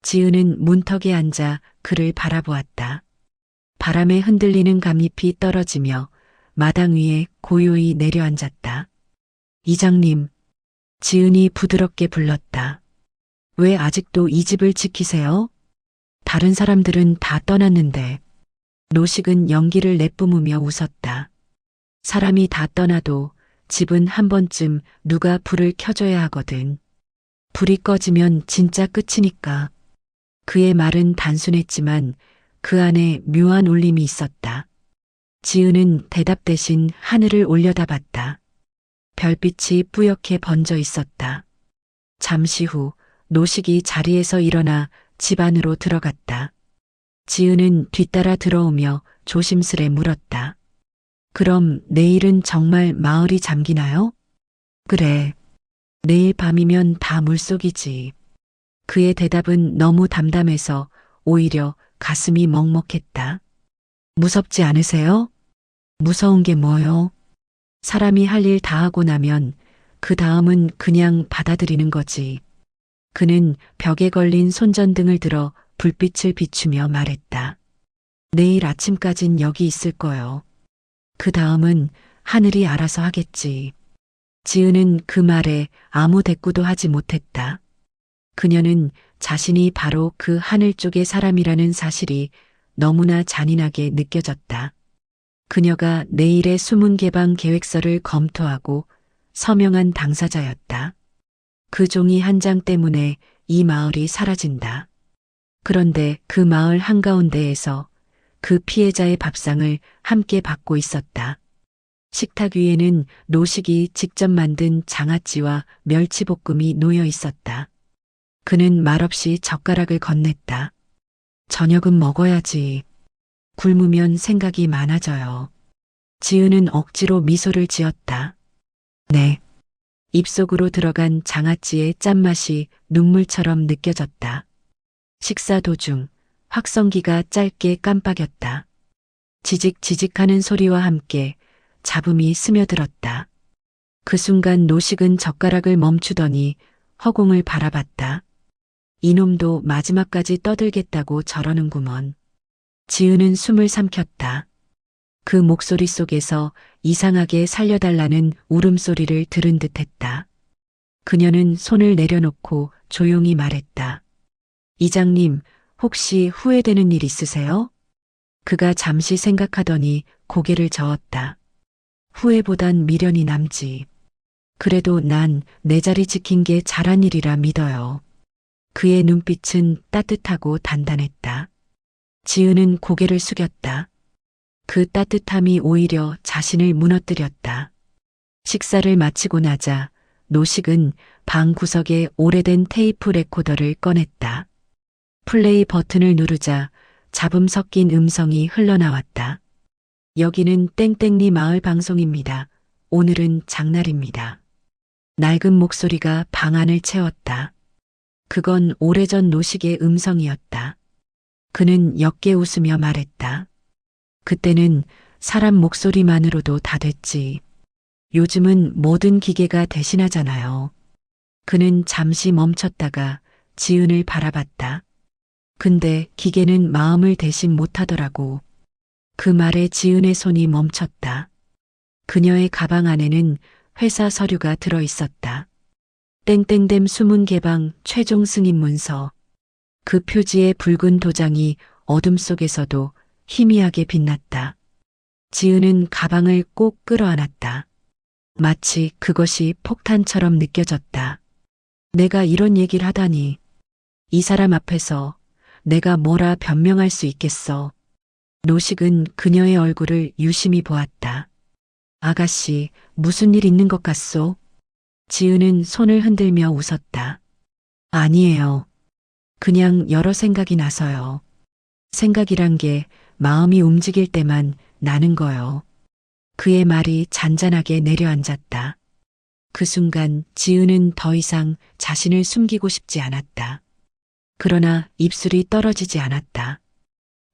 Speaker 1: 지은은 문턱에 앉아 그를 바라보았다. 바람에 흔들리는 감잎이 떨어지며 마당 위에 고요히 내려앉았다. 이장님, 지은이 부드럽게 불렀다. 왜 아직도 이 집을 지키세요? 다른 사람들은 다 떠났는데. 노식은 연기를 내뿜으며 웃었다. 사람이 다 떠나도 집은 한 번쯤 누가 불을 켜줘야 하거든. 불이 꺼지면 진짜 끝이니까. 그의 말은 단순했지만 그 안에 묘한 울림이 있었다. 지은은 대답 대신 하늘을 올려다봤다. 별빛이 뿌옇게 번져 있었다. 잠시 후 노식이 자리에서 일어나 집 안으로 들어갔다. 지은은 뒤따라 들어오며 조심스레 물었다. 그럼 내일은 정말 마을이 잠기나요? 그래. 내일 밤이면 다 물속이지. 그의 대답은 너무 담담해서 오히려 가슴이 먹먹했다. 무섭지 않으세요? 무서운 게 뭐요? 사람이 할 일 다 하고 나면 그 다음은 그냥 받아들이는 거지. 그는 벽에 걸린 손전등을 들어 불빛을 비추며 말했다. 내일 아침까진 여기 있을 거요. 그 다음은 하늘이 알아서 하겠지. 지은은 그 말에 아무 대꾸도 하지 못했다. 그녀는 자신이 바로 그 하늘 쪽의 사람이라는 사실이 너무나 잔인하게 느껴졌다. 그녀가 내일의 수문 개방 계획서를 검토하고 서명한 당사자였다. 그 종이 한 장 때문에 이 마을이 사라진다. 그런데 그 마을 한가운데에서 그 피해자의 밥상을 함께 받고 있었다. 식탁 위에는 노식이 직접 만든 장아찌와 멸치볶음이 놓여 있었다. 그는 말없이 젓가락을 건넸다. 저녁은 먹어야지. 굶으면 생각이 많아져요. 지은은 억지로 미소를 지었다. 네. 입속으로 들어간 장아찌의 짠맛이 눈물처럼 느껴졌다. 식사 도중 확성기가 짧게 깜빡였다. 지직지직하는 소리와 함께 잡음이 스며들었다. 그 순간 노식은 젓가락을 멈추더니 허공을 바라봤다. 이놈도 마지막까지 떠들겠다고 저러는구먼. 지은은 숨을 삼켰다. 그 목소리 속에서 이상하게 살려달라는 울음소리를 들은 듯했다. 그녀는 손을 내려놓고 조용히 말했다. 이장님, 혹시 후회되는 일 있으세요? 그가 잠시 생각하더니 고개를 저었다. 후회보단 미련이 남지. 그래도 난 내 자리 지킨 게 잘한 일이라 믿어요. 그의 눈빛은 따뜻하고 단단했다. 지은은 고개를 숙였다. 그 따뜻함이 오히려 자신을 무너뜨렸다. 식사를 마치고 나자 노식은 방 구석에 오래된 테이프 레코더를 꺼냈다. 플레이 버튼을 누르자 잡음 섞인 음성이 흘러나왔다. 여기는 땡땡리 마을 방송입니다. 오늘은 장날입니다. 낡은 목소리가 방 안을 채웠다. 그건 오래전 노식의 음성이었다. 그는 옅게 웃으며 말했다. 그때는 사람 목소리만으로도 다 됐지. 요즘은 모든 기계가 대신하잖아요. 그는 잠시 멈췄다가 지은을 바라봤다. 근데 기계는 마음을 대신 못하더라고. 그 말에 지은의 손이 멈췄다. 그녀의 가방 안에는 회사 서류가 들어 있었다. 땡땡댐 수문 개방 최종 승인 문서. 그 표지의 붉은 도장이 어둠 속에서도 희미하게 빛났다. 지은은 가방을 꼭 끌어안았다. 마치 그것이 폭탄처럼 느껴졌다. 내가 이런 얘기를 하다니. 이 사람 앞에서 내가 뭐라 변명할 수 있겠어. 노식은 그녀의 얼굴을 유심히 보았다. 아가씨, 무슨 일 있는 것 같소? 지은은 손을 흔들며 웃었다. 아니에요. 그냥 여러 생각이 나서요. 생각이란 게 마음이 움직일 때만 나는 거요. 그의 말이 잔잔하게 내려앉았다. 그 순간 지은은 더 이상 자신을 숨기고 싶지 않았다. 그러나 입술이 떨어지지 않았다.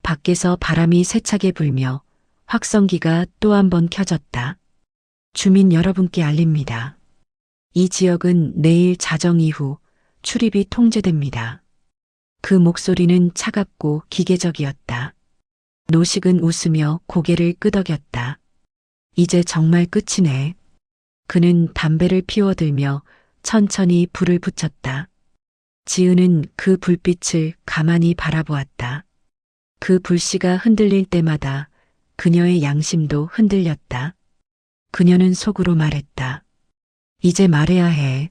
Speaker 1: 밖에서 바람이 세차게 불며 확성기가 또 한 번 켜졌다. 주민 여러분께 알립니다. 이 지역은 내일 자정 이후 출입이 통제됩니다. 그 목소리는 차갑고 기계적이었다. 노식은 웃으며 고개를 끄덕였다. 이제 정말 끝이네. 그는 담배를 피워들며 천천히 불을 붙였다. 지은은 그 불빛을 가만히 바라보았다. 그 불씨가 흔들릴 때마다 그녀의 양심도 흔들렸다. 그녀는 속으로 말했다. 이제 말해야 해.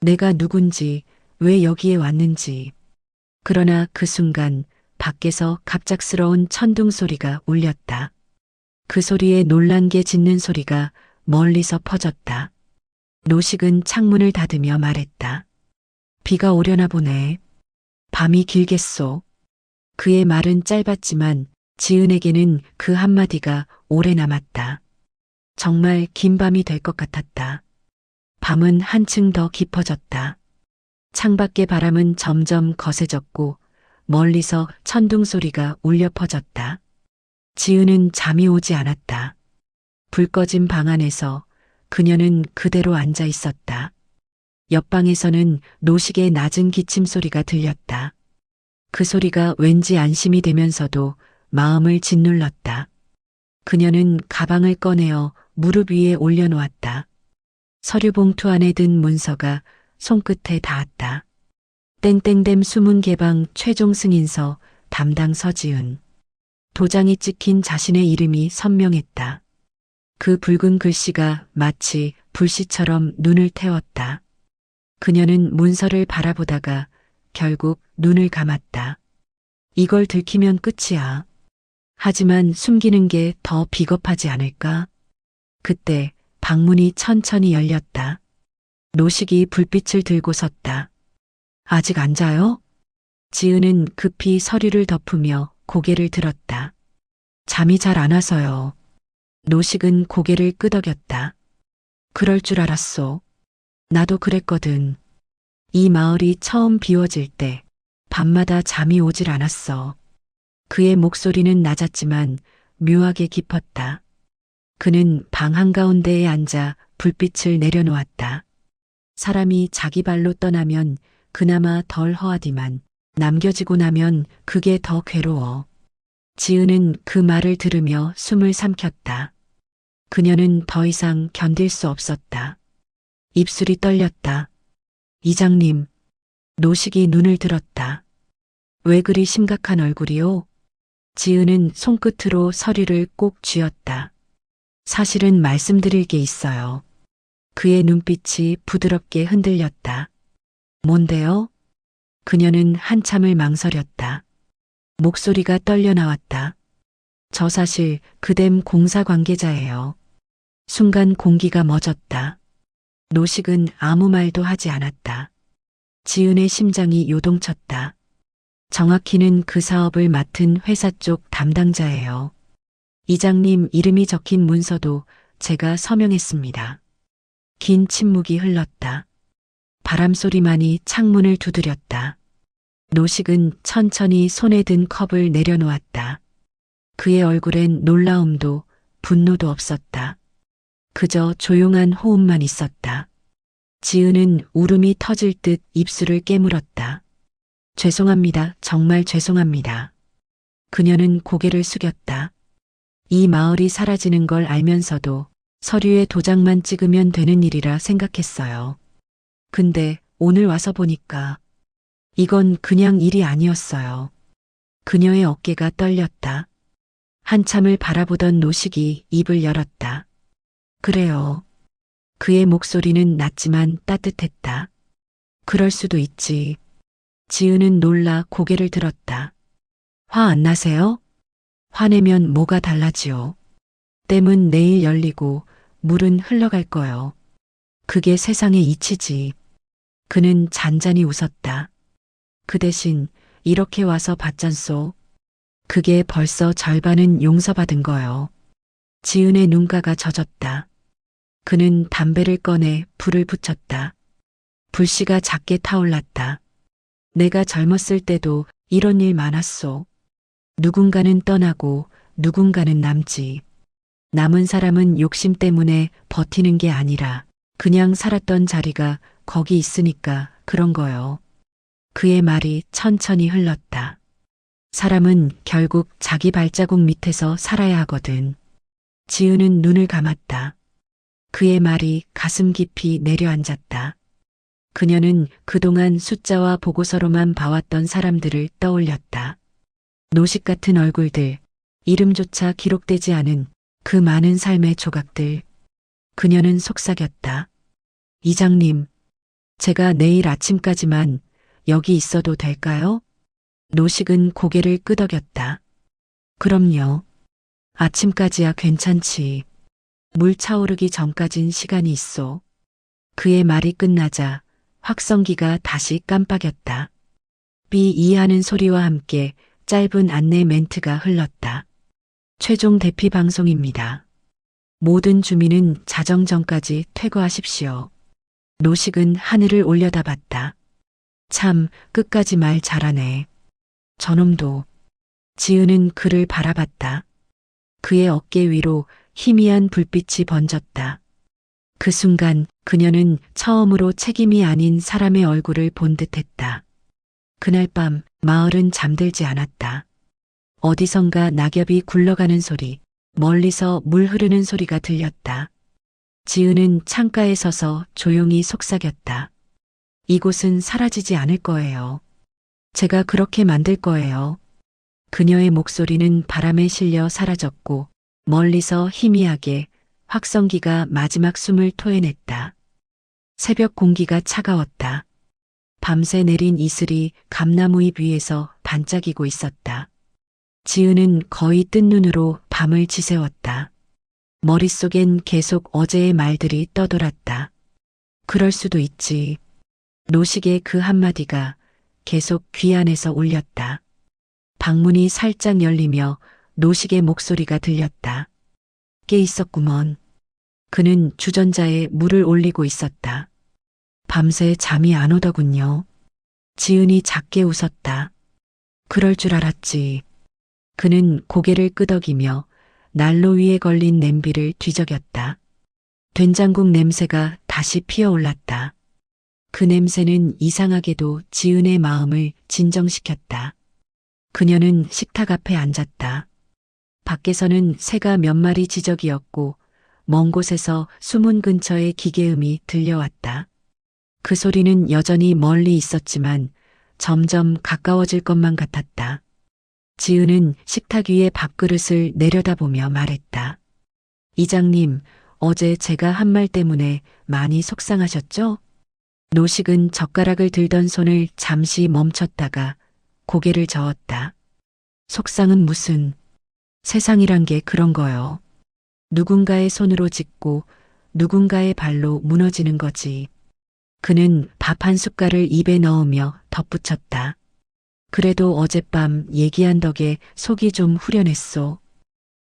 Speaker 1: 내가 누군지, 왜 여기에 왔는지. 그러나 그 순간 밖에서 갑작스러운 천둥 소리가 울렸다. 그 소리에 놀란 게 짖는 소리가 멀리서 퍼졌다. 노식은 창문을 닫으며 말했다. 비가 오려나 보네. 밤이 길겠소. 그의 말은 짧았지만 지은에게는 그 한마디가 오래 남았다. 정말 긴 밤이 될 것 같았다. 밤은 한층 더 깊어졌다. 창밖의 바람은 점점 거세졌고 멀리서 천둥 소리가 울려 퍼졌다. 지은은 잠이 오지 않았다. 불 꺼진 방 안에서 그녀는 그대로 앉아 있었다. 옆방에서는 노식의 낮은 기침 소리가 들렸다. 그 소리가 왠지 안심이 되면서도 마음을 짓눌렀다. 그녀는 가방을 꺼내어 무릎 위에 올려놓았다. 서류 봉투 안에 든 문서가 손끝에 닿았다. 땡땡댐 수문 개방 최종 승인서 담당 서지은. 도장이 찍힌 자신의 이름이 선명했다. 그 붉은 글씨가 마치 불씨처럼 눈을 태웠다. 그녀는 문서를 바라보다가 결국 눈을 감았다. 이걸 들키면 끝이야. 하지만 숨기는 게 더 비겁하지 않을까? 그때 방문이 천천히 열렸다. 노식이 불빛을 들고 섰다. 아직 안 자요? 지은은 급히 서류를 덮으며 고개를 들었다. 잠이 잘 안 와서요. 노식은 고개를 끄덕였다. 그럴 줄 알았소. 나도 그랬거든. 이 마을이 처음 비워질 때 밤마다 잠이 오질 않았어. 그의 목소리는 낮았지만 묘하게 깊었다. 그는 방 한가운데에 앉아 불빛을 내려놓았다. 사람이 자기 발로 떠나면 그나마 덜 허하디만 남겨지고 나면 그게 더 괴로워. 지은은 그 말을 들으며 숨을 삼켰다. 그녀는 더 이상 견딜 수 없었다. 입술이 떨렸다. 이장님, 노식이 눈을 들었다. 왜 그리 심각한 얼굴이요? 지은은 손끝으로 서류를 꼭 쥐었다. 사실은 말씀드릴 게 있어요. 그의 눈빛이 부드럽게 흔들렸다. 뭔데요? 그녀는 한참을 망설였다. 목소리가 떨려 나왔다. 저 사실 그댐 공사 관계자예요. 순간 공기가 멎었다. 노식은 아무 말도 하지 않았다. 지은의 심장이 요동쳤다. 정확히는 그 사업을 맡은 회사 쪽 담당자예요. 이장님 이름이 적힌 문서도 제가 서명했습니다. 긴 침묵이 흘렀다. 바람 소리만이 창문을 두드렸다. 노식은 천천히 손에 든 컵을 내려놓았다. 그의 얼굴엔 놀라움도 분노도 없었다. 그저 조용한 호흡만 있었다. 지은은 울음이 터질 듯 입술을 깨물었다. 죄송합니다. 정말 죄송합니다. 그녀는 고개를 숙였다. 이 마을이 사라지는 걸 알면서도 서류에 도장만 찍으면 되는 일이라 생각했어요. 근데 오늘 와서 보니까 이건 그냥 일이 아니었어요. 그녀의 어깨가 떨렸다. 한참을 바라보던 노식이 입을 열었다. 그래요. 그의 목소리는 낮지만 따뜻했다. 그럴 수도 있지. 지은은 놀라 고개를 들었다. 화 안 나세요? 화내면 뭐가 달라지요? 댐은 내일 열리고 물은 흘러갈 거요. 그게 세상의 이치지. 그는 잔잔히 웃었다. 그 대신 이렇게 와서 받잖소. 그게 벌써 절반은 용서받은 거요. 지은의 눈가가 젖었다. 그는 담배를 꺼내 불을 붙였다. 불씨가 작게 타올랐다. 내가 젊었을 때도 이런 일 많았소. 누군가는 떠나고 누군가는 남지. 남은 사람은 욕심 때문에 버티는 게 아니라 그냥 살았던 자리가 거기 있으니까 그런 거요. 그의 말이 천천히 흘렀다. 사람은 결국 자기 발자국 밑에서 살아야 하거든. 지은은 눈을 감았다. 그의 말이 가슴 깊이 내려앉았다. 그녀는 그동안 숫자와 보고서로만 봐왔던 사람들을 떠올렸다. 노식 같은 얼굴들, 이름조차 기록되지 않은 그 많은 삶의 조각들. 그녀는 속삭였다. 이장님, 제가 내일 아침까지만 여기 있어도 될까요? 노식은 고개를 끄덕였다. 그럼요. 아침까지야 괜찮지. 물 차오르기 전까진 시간이 있어. 그의 말이 끝나자 확성기가 다시 깜빡였다. 삐 이하는 소리와 함께 짧은 안내 멘트가 흘렀다. 최종 대피 방송입니다. 모든 주민은 자정 전까지 퇴거하십시오. 노식은 하늘을 올려다봤다. 참 끝까지 말 잘하네. 저놈도. 지은은 그를 바라봤다. 그의 어깨 위로 희미한 불빛이 번졌다. 그 순간 그녀는 처음으로 책임이 아닌 사람의 얼굴을 본 듯했다. 그날 밤 마을은 잠들지 않았다. 어디선가 낙엽이 굴러가는 소리, 멀리서 물 흐르는 소리가 들렸다. 지은은 창가에 서서 조용히 속삭였다. 이곳은 사라지지 않을 거예요. 제가 그렇게 만들 거예요. 그녀의 목소리는 바람에 실려 사라졌고 멀리서 희미하게 확성기가 마지막 숨을 토해냈다. 새벽 공기가 차가웠다. 밤새 내린 이슬이 감나무 잎 위에서 반짝이고 있었다. 지은은 거의 뜬 눈으로 밤을 지새웠다. 머릿속엔 계속 어제의 말들이 떠돌았다. 그럴 수도 있지. 노식의 그 한마디가 계속 귀 안에서 울렸다. 방문이 살짝 열리며 노식의 목소리가 들렸다. 깨 있었구먼. 그는 주전자에 물을 올리고 있었다. 밤새 잠이 안 오더군요. 지은이 작게 웃었다. 그럴 줄 알았지. 그는 고개를 끄덕이며 난로 위에 걸린 냄비를 뒤적였다. 된장국 냄새가 다시 피어올랐다. 그 냄새는 이상하게도 지은의 마음을 진정시켰다. 그녀는 식탁 앞에 앉았다. 밖에서는 새가 몇 마리 지저귀었고 먼 곳에서 수문 근처의 기계음이 들려왔다. 그 소리는 여전히 멀리 있었지만 점점 가까워질 것만 같았다. 지은은 식탁 위의 밥그릇을 내려다보며 말했다. 이장님, 어제 제가 한 말 때문에 많이 속상하셨죠? 노식은 젓가락을 들던 손을 잠시 멈췄다가 고개를 저었다. 속상은 무슨. 세상이란 게 그런 거요. 누군가의 손으로 짓고 누군가의 발로 무너지는 거지. 그는 밥 한 숟갈을 입에 넣으며 덧붙였다. 그래도 어젯밤 얘기한 덕에 속이 좀 후련했소.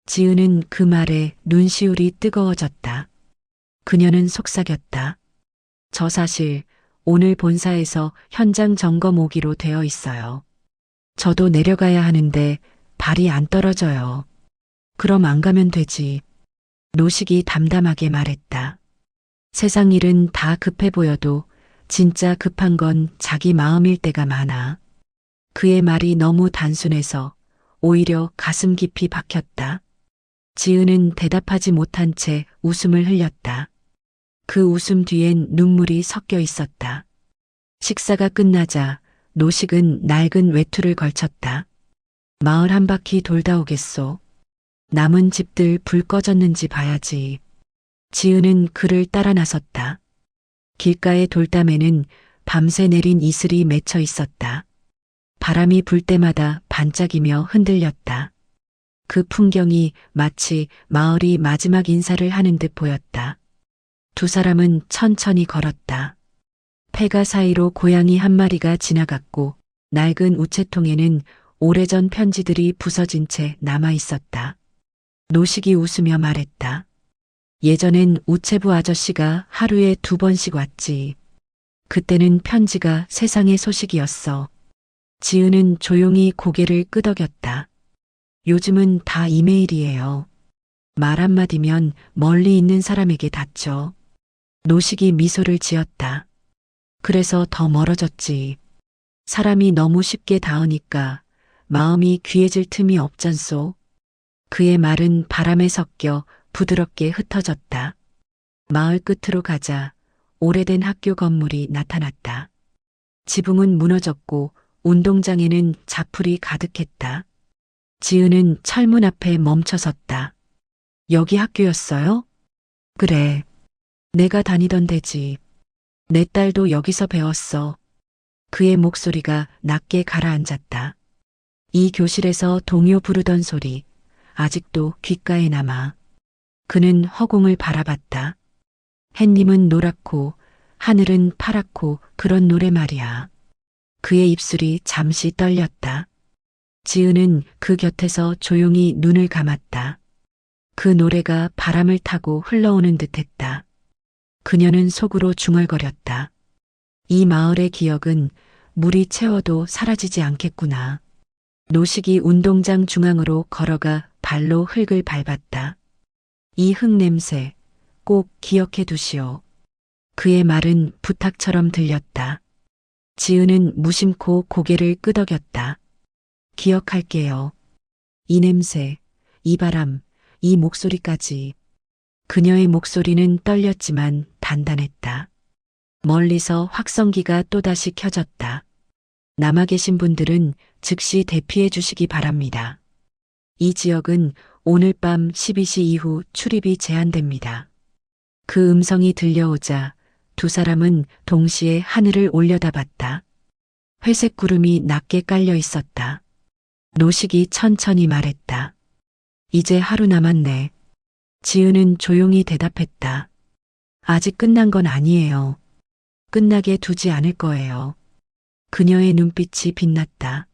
Speaker 1: 지은은 그 말에 눈시울이 뜨거워졌다. 그녀는 속삭였다. 저 사실 오늘 본사에서 현장 점검 오기로 되어 있어요. 저도 내려가야 하는데 발이 안 떨어져요. 그럼 안 가면 되지. 노식이 담담하게 말했다. 세상 일은 다 급해 보여도 진짜 급한 건 자기 마음일 때가 많아. 그의 말이 너무 단순해서 오히려 가슴 깊이 박혔다. 지은은 대답하지 못한 채 웃음을 흘렸다. 그 웃음 뒤엔 눈물이 섞여 있었다. 식사가 끝나자 노식은 낡은 외투를 걸쳤다. 마을 한 바퀴 돌다 오겠소. 남은 집들 불 꺼졌는지 봐야지. 지은은 그를 따라 나섰다. 길가의 돌담에는 밤새 내린 이슬이 맺혀 있었다. 바람이 불 때마다 반짝이며 흔들렸다. 그 풍경이 마치 마을이 마지막 인사를 하는 듯 보였다. 두 사람은 천천히 걸었다. 폐가 사이로 고양이 한 마리가 지나갔고 낡은 우체통에는 오래전 편지들이 부서진 채 남아 있었다. 노식이 웃으며 말했다. 예전엔 우체부 아저씨가 하루에 2번씩 왔지. 그때는 편지가 세상의 소식이었어. 지은은 조용히 고개를 끄덕였다. 요즘은 다 이메일이에요. 말 한마디면 멀리 있는 사람에게 닿죠. 노식이 미소를 지었다. 그래서 더 멀어졌지. 사람이 너무 쉽게 닿으니까 마음이 귀해질 틈이 없잖소. 그의 말은 바람에 섞여 부드럽게 흩어졌다. 마을 끝으로 가자 오래된 학교 건물이 나타났다. 지붕은 무너졌고 운동장에는 자풀이 가득했다. 지은은 철문 앞에 멈춰섰다. 여기 학교였어요? 그래. 내가 다니던 데지. 내 딸도 여기서 배웠어. 그의 목소리가 낮게 가라앉았다. 이 교실에서 동요 부르던 소리, 아직도 귓가에 남아. 그는 허공을 바라봤다. 햇님은 노랗고 하늘은 파랗고 그런 노래 말이야. 그의 입술이 잠시 떨렸다. 지은은 그 곁에서 조용히 눈을 감았다. 그 노래가 바람을 타고 흘러오는 듯했다. 그녀는 속으로 중얼거렸다. 이 마을의 기억은 물이 채워도 사라지지 않겠구나. 노식이 운동장 중앙으로 걸어가 발로 흙을 밟았다. 이 흙 냄새 꼭 기억해 두시오. 그의 말은 부탁처럼 들렸다. 지은은 무심코 고개를 끄덕였다. 기억할게요. 이 냄새, 이 바람, 이 목소리까지. 그녀의 목소리는 떨렸지만 단단했다. 멀리서 확성기가 또다시 켜졌다. 남아 계신 분들은 즉시 대피해 주시기 바랍니다. 이 지역은 오늘 밤 12시 이후 출입이 제한됩니다. 그 음성이 들려오자 두 사람은 동시에 하늘을 올려다봤다. 회색 구름이 낮게 깔려 있었다. 노식이 천천히 말했다. 이제 하루 남았네. 지은은 조용히 대답했다. 아직 끝난 건 아니에요. 끝나게 두지 않을 거예요. 그녀의 눈빛이 빛났다.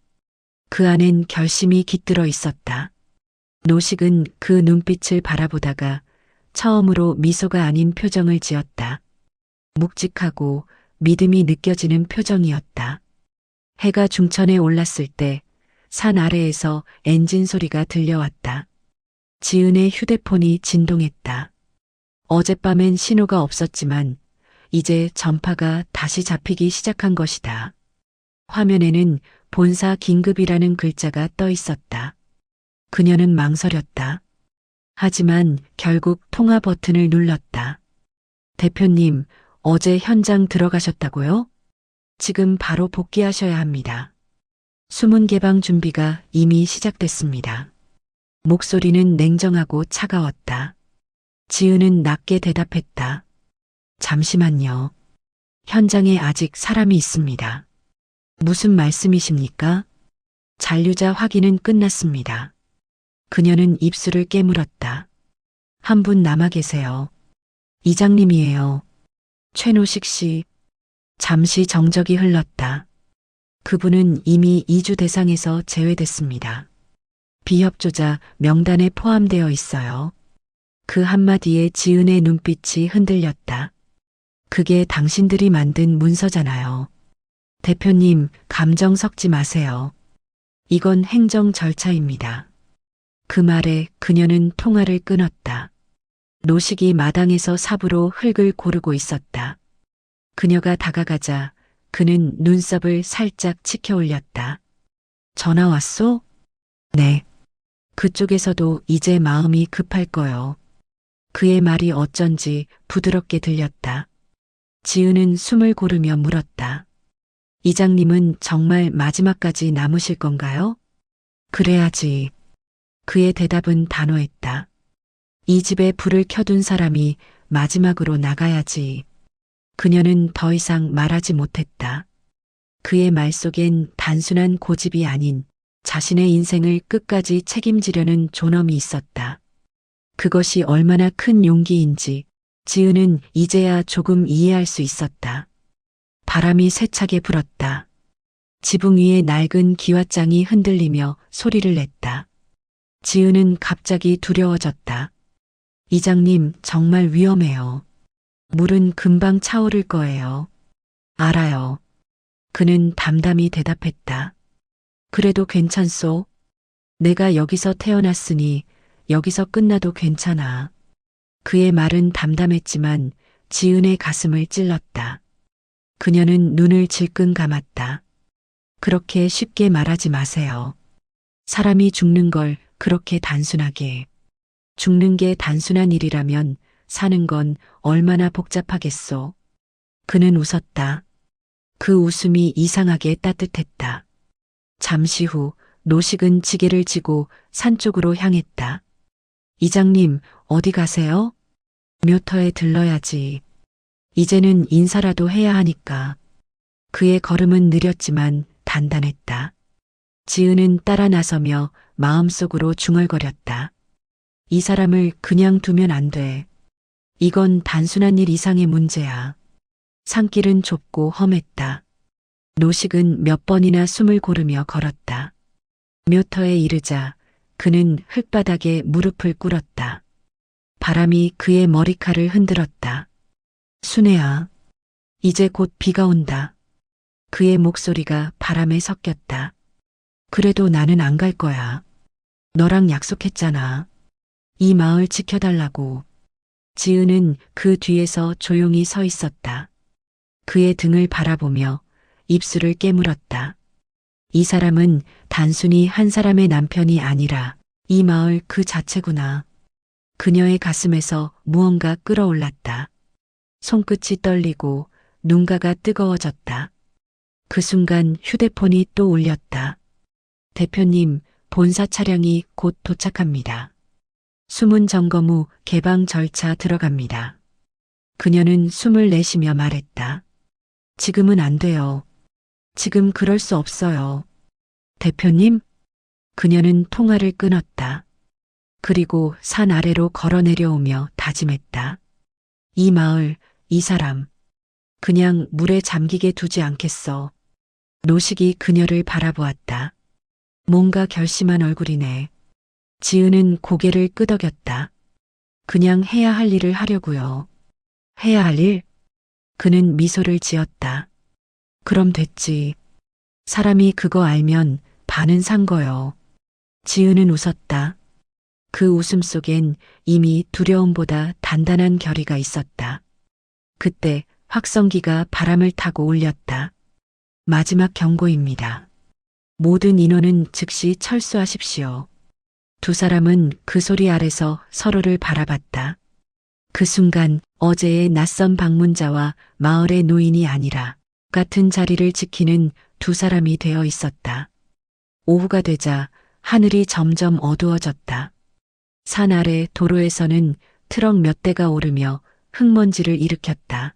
Speaker 1: 그 안엔 결심이 깃들어 있었다. 노식은 그 눈빛을 바라보다가 처음으로 미소가 아닌 표정을 지었다. 묵직하고 믿음이 느껴지는 표정이었다. 해가 중천에 올랐을 때 산 아래에서 엔진 소리가 들려왔다. 지은의 휴대폰이 진동했다. 어젯밤엔 신호가 없었지만 이제 전파가 다시 잡히기 시작한 것이다. 화면에는 본사 긴급이라는 글자가 떠 있었다. 그녀는 망설였다. 하지만 결국 통화 버튼을 눌렀다. 대표님, 어제 현장 들어가셨다고요? 지금 바로 복귀하셔야 합니다. 수문 개방 준비가 이미 시작됐습니다. 목소리는 냉정하고 차가웠다. 지은은 낮게 대답했다. 잠시만요. 현장에 아직 사람이 있습니다. 무슨 말씀이십니까? 잔류자 확인은 끝났습니다. 그녀는 입술을 깨물었다. 한 분 남아 계세요. 이장님이에요. 최노식 씨. 잠시 정적이 흘렀다. 그분은 이미 이주 대상에서 제외됐습니다. 비협조자 명단에 포함되어 있어요. 그 한마디에 지은의 눈빛이 흔들렸다. 그게 당신들이 만든 문서잖아요. 대표님, 감정 섞지 마세요. 이건 행정 절차입니다. 그 말에 그녀는 통화를 끊었다. 노식이 마당에서 삽으로 흙을 고르고 있었다. 그녀가 다가가자 그는 눈썹을 살짝 치켜 올렸다. 전화 왔소? 네. 그쪽에서도 이제 마음이 급할 거요. 그의 말이 어쩐지 부드럽게 들렸다. 지은은 숨을 고르며 물었다. 이장님은 정말 마지막까지 남으실 건가요? 그래야지. 그의 대답은 단호했다. 이 집에 불을 켜둔 사람이 마지막으로 나가야지. 그녀는 더 이상 말하지 못했다. 그의 말 속엔 단순한 고집이 아닌 자신의 인생을 끝까지 책임지려는 존엄이 있었다. 그것이 얼마나 큰 용기인지 지은은 이제야 조금 이해할 수 있었다. 바람이 세차게 불었다. 지붕 위에 낡은 기왓장이 흔들리며 소리를 냈다. 지은은 갑자기 두려워졌다. 이장님, 정말 위험해요. 물은 금방 차오를 거예요. 알아요. 그는 담담히 대답했다. 그래도 괜찮소? 내가 여기서 태어났으니 여기서 끝나도 괜찮아. 그의 말은 담담했지만 지은의 가슴을 찔렀다. 그녀는 눈을 질끈 감았다. 그렇게 쉽게 말하지 마세요. 사람이 죽는 걸 그렇게 단순하게. 죽는 게 단순한 일이라면 사는 건 얼마나 복잡하겠소. 그는 웃었다. 그 웃음이 이상하게 따뜻했다. 잠시 후 노식은 지게를 지고 산 쪽으로 향했다. 이장님, 어디 가세요? 묘터에 들러야지. 이제는 인사라도 해야 하니까. 그의 걸음은 느렸지만 단단했다. 지은은 따라 나서며 마음속으로 중얼거렸다. 이 사람을 그냥 두면 안 돼. 이건 단순한 일 이상의 문제야. 산길은 좁고 험했다. 노식은 몇 번이나 숨을 고르며 걸었다. 묘터에 이르자 그는 흙바닥에 무릎을 꿇었다. 바람이 그의 머리칼을 흔들었다. 순애야, 이제 곧 비가 온다. 그의 목소리가 바람에 섞였다. 그래도 나는 안 갈 거야. 너랑 약속했잖아. 이 마을 지켜달라고. 지은은 그 뒤에서 조용히 서 있었다. 그의 등을 바라보며 입술을 깨물었다. 이 사람은 단순히 한 사람의 남편이 아니라 이 마을 그 자체구나. 그녀의 가슴에서 무언가 끌어올랐다. 손끝이 떨리고 눈가가 뜨거워졌다. 그 순간 휴대폰이 또 울렸다. 대표님, 본사 차량이 곧 도착합니다. 수문 점검 후 개방 절차 들어갑니다. 그녀는 숨을 내쉬며 말했다. 지금은 안 돼요. 지금 그럴 수 없어요. 대표님? 그녀는 통화를 끊었다. 그리고 산 아래로 걸어 내려오며 다짐했다. 이 마을, 이 사람, 그냥 물에 잠기게 두지 않겠어. 노식이 그녀를 바라보았다. 뭔가 결심한 얼굴이네. 지은은 고개를 끄덕였다. 그냥 해야 할 일을 하려고요. 해야 할 일? 그는 미소를 지었다. 그럼 됐지. 사람이 그거 알면 반은 산 거요. 지은은 웃었다. 그 웃음 속엔 이미 두려움보다 단단한 결의가 있었다. 그때 확성기가 바람을 타고 울렸다. 마지막 경고입니다. 모든 인원은 즉시 철수하십시오. 두 사람은 그 소리 아래서 서로를 바라봤다. 그 순간 어제의 낯선 방문자와 마을의 노인이 아니라 같은 자리를 지키는 두 사람이 되어 있었다. 오후가 되자 하늘이 점점 어두워졌다. 산 아래 도로에서는 트럭 몇 대가 오르며 흙먼지를 일으켰다.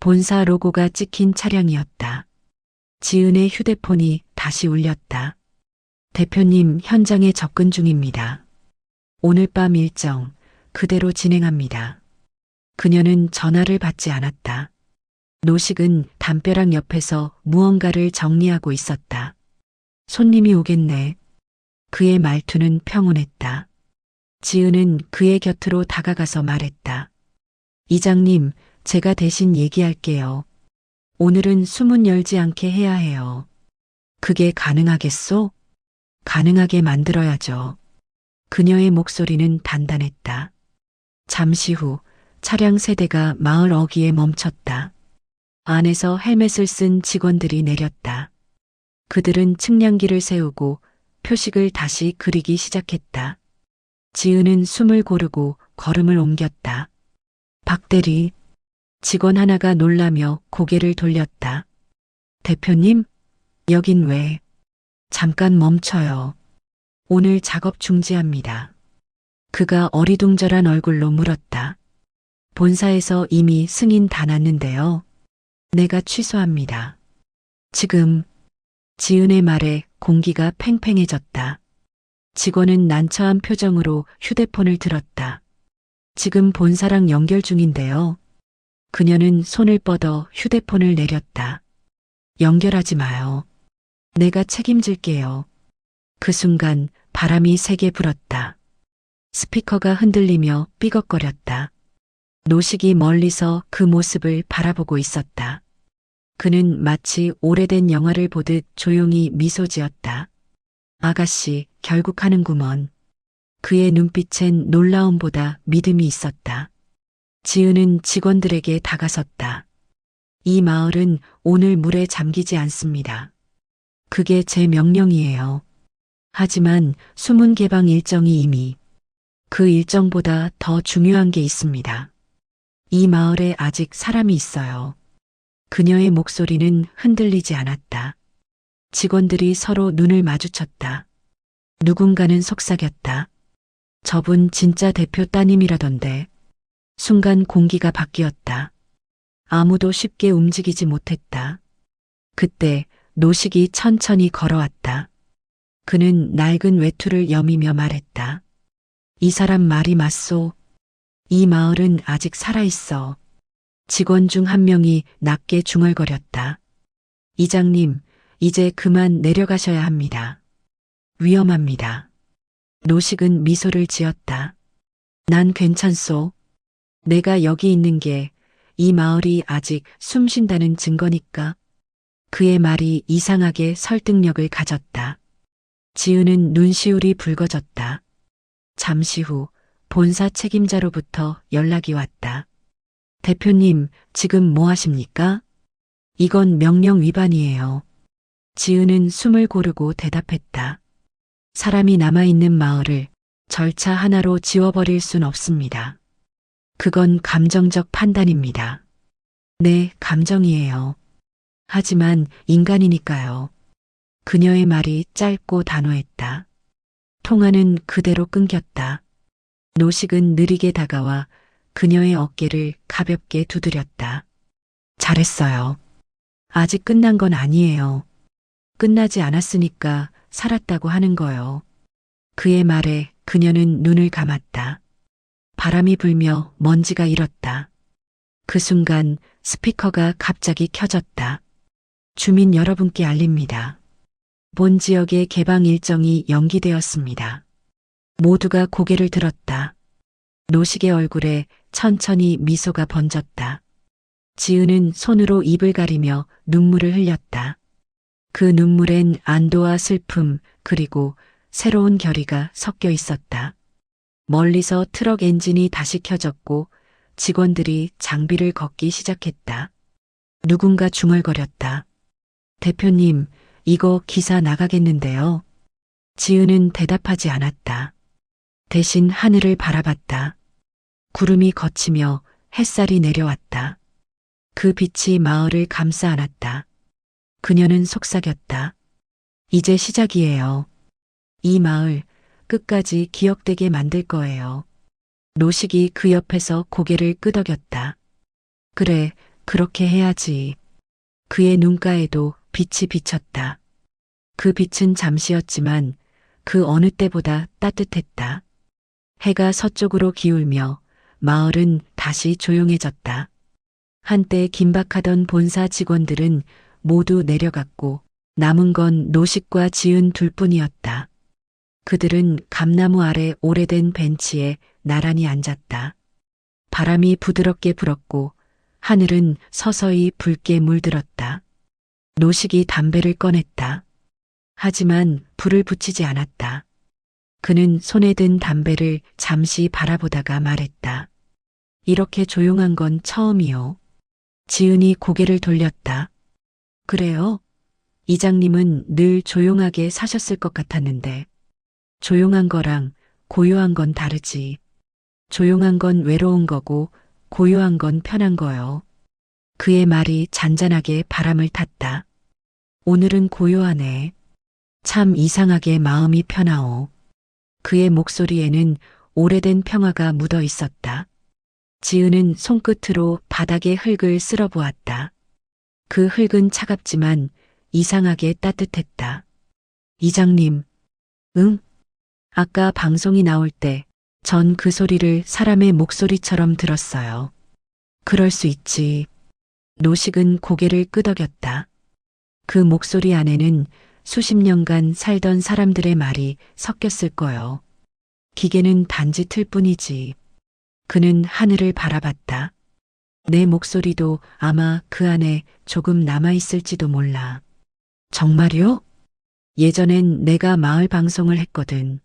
Speaker 1: 본사 로고가 찍힌 차량이었다. 지은의 휴대폰이 다시 울렸다. 대표님, 현장에 접근 중입니다. 오늘 밤 일정 그대로 진행합니다. 그녀는 전화를 받지 않았다. 노식은 담벼락 옆에서 무언가를 정리하고 있었다. 손님이 오겠네. 그의 말투는 평온했다. 지은은 그의 곁으로 다가가서 말했다. 이장님, 제가 대신 얘기할게요. 오늘은 수문 열지 않게 해야 해요. 그게 가능하겠소? 가능하게 만들어야죠. 그녀의 목소리는 단단했다. 잠시 후 차량 세대가 마을 어귀에 멈췄다. 안에서 헬멧을 쓴 직원들이 내렸다. 그들은 측량기를 세우고 표식을 다시 그리기 시작했다. 지은은 숨을 고르고 걸음을 옮겼다. 박대리, 직원 하나가 놀라며 고개를 돌렸다. 대표님, 여긴 왜? 잠깐 멈춰요. 오늘 작업 중지합니다. 그가 어리둥절한 얼굴로 물었다. 본사에서 이미 승인 다 났는데요. 내가 취소합니다. 지금 지은의 말에 공기가 팽팽해졌다. 직원은 난처한 표정으로 휴대폰을 들었다. 지금 본사랑 연결 중인데요. 그녀는 손을 뻗어 휴대폰을 내렸다. 연결하지 마요. 내가 책임질게요. 그 순간 바람이 세게 불었다. 스피커가 흔들리며 삐걱거렸다. 노식이 멀리서 그 모습을 바라보고 있었다. 그는 마치 오래된 영화를 보듯 조용히 미소 지었다. 아가씨, 결국 하는구먼. 그의 눈빛엔 놀라움보다 믿음이 있었다. 지은은 직원들에게 다가섰다. 이 마을은 오늘 물에 잠기지 않습니다. 그게 제 명령이에요. 하지만 수문 개방 일정이 이미 그 일정보다 더 중요한 게 있습니다. 이 마을에 아직 사람이 있어요. 그녀의 목소리는 흔들리지 않았다. 직원들이 서로 눈을 마주쳤다. 누군가는 속삭였다. 저분 진짜 대표 따님이라던데. 순간 공기가 바뀌었다. 아무도 쉽게 움직이지 못했다. 그때 노식이 천천히 걸어왔다. 그는 낡은 외투를 여미며 말했다. 이 사람 말이 맞소. 이 마을은 아직 살아있어. 직원 중 한 명이 낮게 중얼거렸다. 이장님, 이제 그만 내려가셔야 합니다. 위험합니다. 노식은 미소를 지었다. 난 괜찮소. 내가 여기 있는 게 이 마을이 아직 숨쉰다는 증거니까. 그의 말이 이상하게 설득력을 가졌다. 지은은 눈시울이 붉어졌다. 잠시 후 본사 책임자로부터 연락이 왔다. 대표님, 지금 뭐 하십니까? 이건 명령 위반이에요. 지은은 숨을 고르고 대답했다. 사람이 남아있는 마을을 절차 하나로 지워버릴 순 없습니다. 그건 감정적 판단입니다. 네, 감정이에요. 하지만 인간이니까요. 그녀의 말이 짧고 단호했다. 통화는 그대로 끊겼다. 노식은 느리게 다가와 그녀의 어깨를 가볍게 두드렸다. 잘했어요. 아직 끝난 건 아니에요. 끝나지 않았으니까 살았다고 하는 거요. 그의 말에 그녀는 눈을 감았다. 바람이 불며 먼지가 일었다. 그 순간 스피커가 갑자기 켜졌다. 주민 여러분께 알립니다. 본 지역의 개방 일정이 연기되었습니다. 모두가 고개를 들었다. 노식의 얼굴에 천천히 미소가 번졌다. 지은은 손으로 입을 가리며 눈물을 흘렸다. 그 눈물엔 안도와 슬픔 그리고 새로운 결의가 섞여 있었다. 멀리서 트럭 엔진이 다시 켜졌고 직원들이 장비를 걷기 시작했다. 누군가 중얼거렸다. 대표님, 이거 기사 나가겠는데요. 지은은 대답하지 않았다. 대신 하늘을 바라봤다. 구름이 걷히며 햇살이 내려왔다. 그 빛이 마을을 감싸 안았다. 그녀는 속삭였다. 이제 시작이에요. 이 마을 끝까지 기억되게 만들 거예요. 노식이 그 옆에서 고개를 끄덕였다. 그래, 그렇게 해야지. 그의 눈가에도 빛이 비쳤다. 그 빛은 잠시였지만 그 어느 때보다 따뜻했다. 해가 서쪽으로 기울며 마을은 다시 조용해졌다. 한때 긴박하던 본사 직원들은 모두 내려갔고 남은 건 노식과 지은 둘뿐이었다. 그들은 감나무 아래 오래된 벤치에 나란히 앉았다. 바람이 부드럽게 불었고 하늘은 서서히 붉게 물들었다. 노식이 담배를 꺼냈다. 하지만 불을 붙이지 않았다. 그는 손에 든 담배를 잠시 바라보다가 말했다. 이렇게 조용한 건 처음이요. 지은이 고개를 돌렸다. 그래요? 이장님은 늘 조용하게 사셨을 것 같았는데, 조용한 거랑 고요한 건 다르지. 조용한 건 외로운 거고, 고요한 건 편한 거요. 그의 말이 잔잔하게 바람을 탔다. 오늘은 고요하네. 참 이상하게 마음이 편하오. 그의 목소리에는 오래된 평화가 묻어 있었다. 지은은 손끝으로 바닥의 흙을 쓸어보았다. 그 흙은 차갑지만 이상하게 따뜻했다. 이장님, 응? 아까 방송이 나올 때 전 그 소리를 사람의 목소리처럼 들었어요. 그럴 수 있지. 노식은 고개를 끄덕였다. 그 목소리 안에는 수십 년간 살던 사람들의 말이 섞였을 거요. 기계는 단지 틀뿐이지. 그는 하늘을 바라봤다. 내 목소리도 아마 그 안에 조금 남아있을지도 몰라. 정말요? 예전엔 내가 마을 방송을 했거든.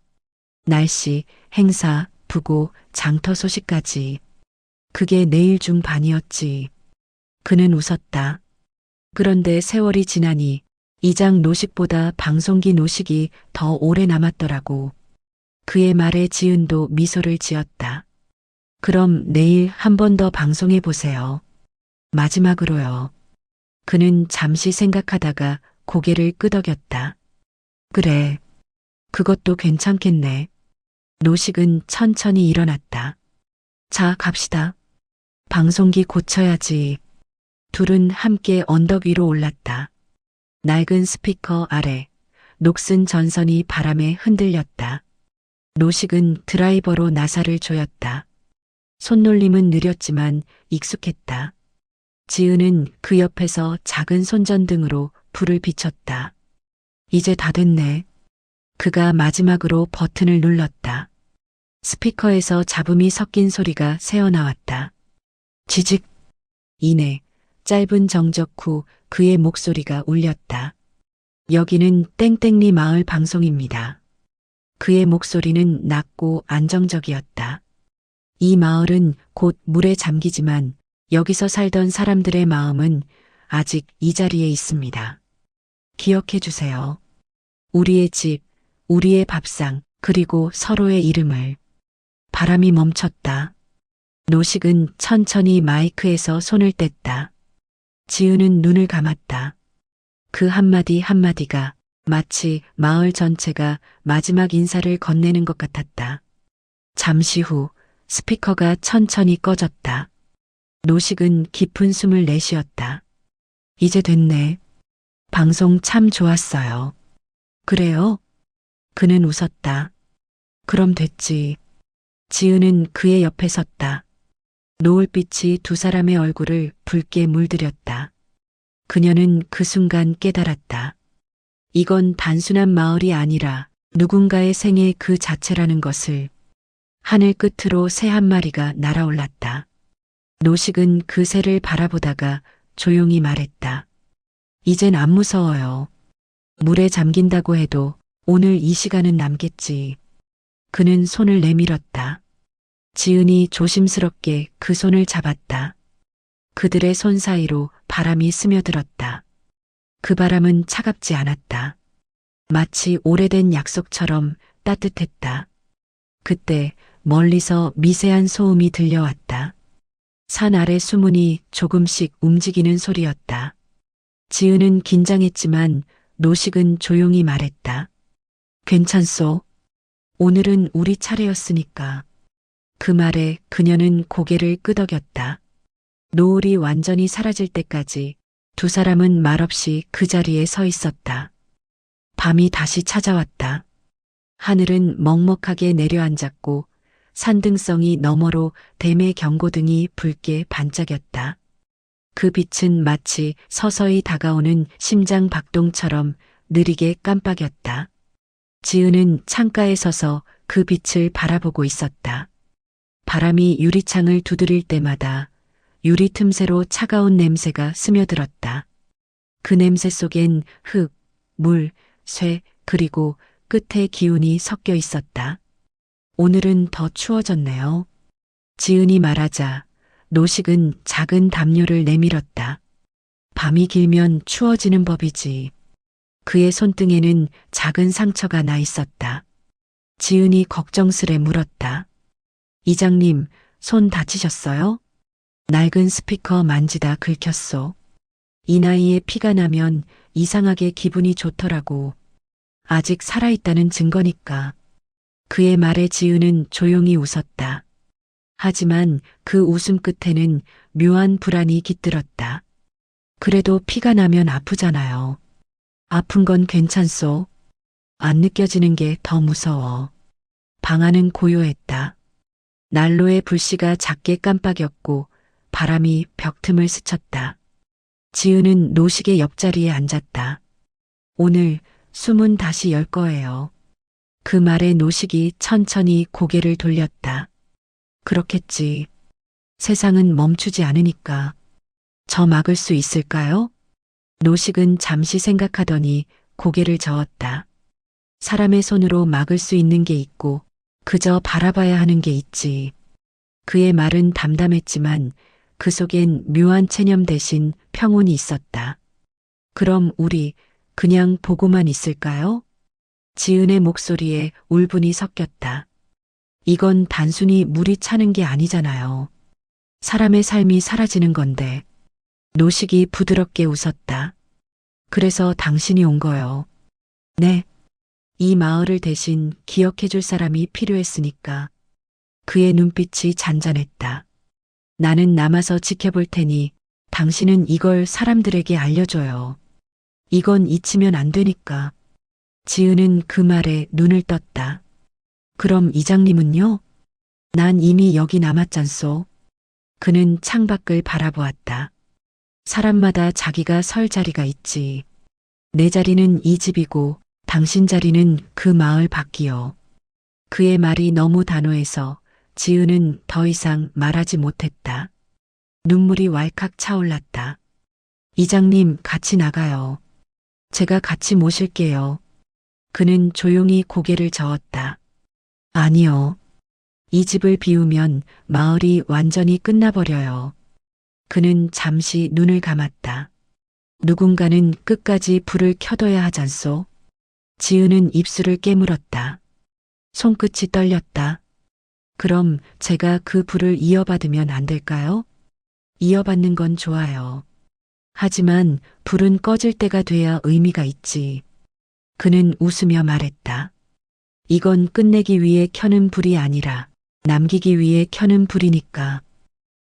Speaker 1: 날씨, 행사, 부고, 장터 소식까지. 그게 내일 중 반이었지. 그는 웃었다. 그런데 세월이 지나니 이장 노식보다 방송기 노식이 더 오래 남았더라고. 그의 말에 지은도 미소를 지었다. 그럼 내일 한 번 더 방송해 보세요. 마지막으로요. 그는 잠시 생각하다가 고개를 끄덕였다. 그래. 그것도 괜찮겠네. 노식은 천천히 일어났다. 자, 갑시다. 방송기 고쳐야지. 둘은 함께 언덕 위로 올랐다. 낡은 스피커 아래 녹슨 전선이 바람에 흔들렸다. 노식은 드라이버로 나사를 조였다. 손놀림은 느렸지만 익숙했다. 지은은 그 옆에서 작은 손전등으로 불을 비췄다. 이제 다 됐네. 그가 마지막으로 버튼을 눌렀다. 스피커에서 잡음이 섞인 소리가 새어나왔다. 지직. 이내 짧은 정적 후 그의 목소리가 울렸다. 여기는 땡땡리 마을 방송입니다. 그의 목소리는 낮고 안정적이었다. 이 마을은 곧 물에 잠기지만 여기서 살던 사람들의 마음은 아직 이 자리에 있습니다. 기억해 주세요. 우리의 집, 우리의 밥상, 그리고 서로의 이름을. 바람이 멈췄다. 노식은 천천히 마이크에서 손을 뗐다. 지은은 눈을 감았다. 그 한마디 한마디가 마치 마을 전체가 마지막 인사를 건네는 것 같았다. 잠시 후 스피커가 천천히 꺼졌다. 노식은 깊은 숨을 내쉬었다. 이제 됐네. 방송 참 좋았어요. 그래요? 그는 웃었다. 그럼 됐지. 지은은 그의 옆에 섰다. 노을빛이 두 사람의 얼굴을 붉게 물들였다. 그녀는 그 순간 깨달았다. 이건 단순한 마을이 아니라 누군가의 생애 그 자체라는 것을. 하늘 끝으로 새 한 마리가 날아올랐다. 노식은 그 새를 바라보다가 조용히 말했다. 이젠 안 무서워요. 물에 잠긴다고 해도 오늘 이 시간은 남겠지. 그는 손을 내밀었다. 지은이 조심스럽게 그 손을 잡았다. 그들의 손 사이로 바람이 스며들었다. 그 바람은 차갑지 않았다. 마치 오래된 약속처럼 따뜻했다. 그때 멀리서 미세한 소음이 들려왔다. 산 아래 수문이 조금씩 움직이는 소리였다. 지은은 긴장했지만 노식은 조용히 말했다. 괜찮소. 오늘은 우리 차례였으니까. 그 말에 그녀는 고개를 끄덕였다. 노을이 완전히 사라질 때까지 두 사람은 말없이 그 자리에 서 있었다. 밤이 다시 찾아왔다. 하늘은 먹먹하게 내려앉았고 산등성이 너머로 댐의 경고등이 붉게 반짝였다. 그 빛은 마치 서서히 다가오는 심장 박동처럼 느리게 깜빡였다. 지은은 창가에 서서 그 빛을 바라보고 있었다. 바람이 유리창을 두드릴 때마다 유리 틈새로 차가운 냄새가 스며들었다. 그 냄새 속엔 흙, 물, 쇠, 그리고 끝에 기운이 섞여 있었다. 오늘은 더 추워졌네요. 지은이 말하자 노식은 작은 담요를 내밀었다. 밤이 길면 추워지는 법이지. 그의 손등에는 작은 상처가 나 있었다. 지은이 걱정스레 물었다. 이장님, 손 다치셨어요? 낡은 스피커 만지다 긁혔소. 이 나이에 피가 나면 이상하게 기분이 좋더라고. 아직 살아있다는 증거니까. 그의 말에 지은은 조용히 웃었다. 하지만 그 웃음 끝에는 묘한 불안이 깃들었다. 그래도 피가 나면 아프잖아요. 아픈 건 괜찮소. 안 느껴지는 게 더 무서워. 방 안은 고요했다. 난로의 불씨가 작게 깜빡였고 바람이 벽 틈을 스쳤다. 지은은 노식의 옆자리에 앉았다. 오늘 숨은 다시 열 거예요. 그 말에 노식이 천천히 고개를 돌렸다. 그렇겠지. 세상은 멈추지 않으니까. 저 막을 수 있을까요? 노식은 잠시 생각하더니 고개를 저었다. 사람의 손으로 막을 수 있는 게 있고 그저 바라봐야 하는 게 있지. 그의 말은 담담했지만 그 속엔 묘한 체념 대신 평온이 있었다. 그럼 우리 그냥 보고만 있을까요? 지은의 목소리에 울분이 섞였다. 이건 단순히 물이 차는 게 아니잖아요. 사람의 삶이 사라지는 건데. 노식이 부드럽게 웃었다. 그래서 당신이 온 거요. 네. 이 마을을 대신 기억해 줄 사람이 필요했으니까. 그의 눈빛이 잔잔했다. 나는 남아서 지켜볼 테니 당신은 이걸 사람들에게 알려줘요. 이건 잊히면 안 되니까. 지은은 그 말에 눈을 떴다. 그럼 이장님은요? 난 이미 여기 남았잖소. 그는 창밖을 바라보았다. 사람마다 자기가 설 자리가 있지. 내 자리는 이 집이고 당신 자리는 그 마을 밖이요. 그의 말이 너무 단호해서 지은은 더 이상 말하지 못했다. 눈물이 왈칵 차올랐다. 이장님 같이 나가요. 제가 같이 모실게요. 그는 조용히 고개를 저었다. 아니요. 이 집을 비우면 마을이 완전히 끝나버려요. 그는 잠시 눈을 감았다. 누군가는 끝까지 불을 켜둬야 하잖소. 지은은 입술을 깨물었다. 손끝이 떨렸다. 그럼 제가 그 불을 이어받으면 안 될까요? 이어받는 건 좋아요. 하지만 불은 꺼질 때가 돼야 의미가 있지. 그는 웃으며 말했다. 이건 끝내기 위해 켜는 불이 아니라 남기기 위해 켜는 불이니까.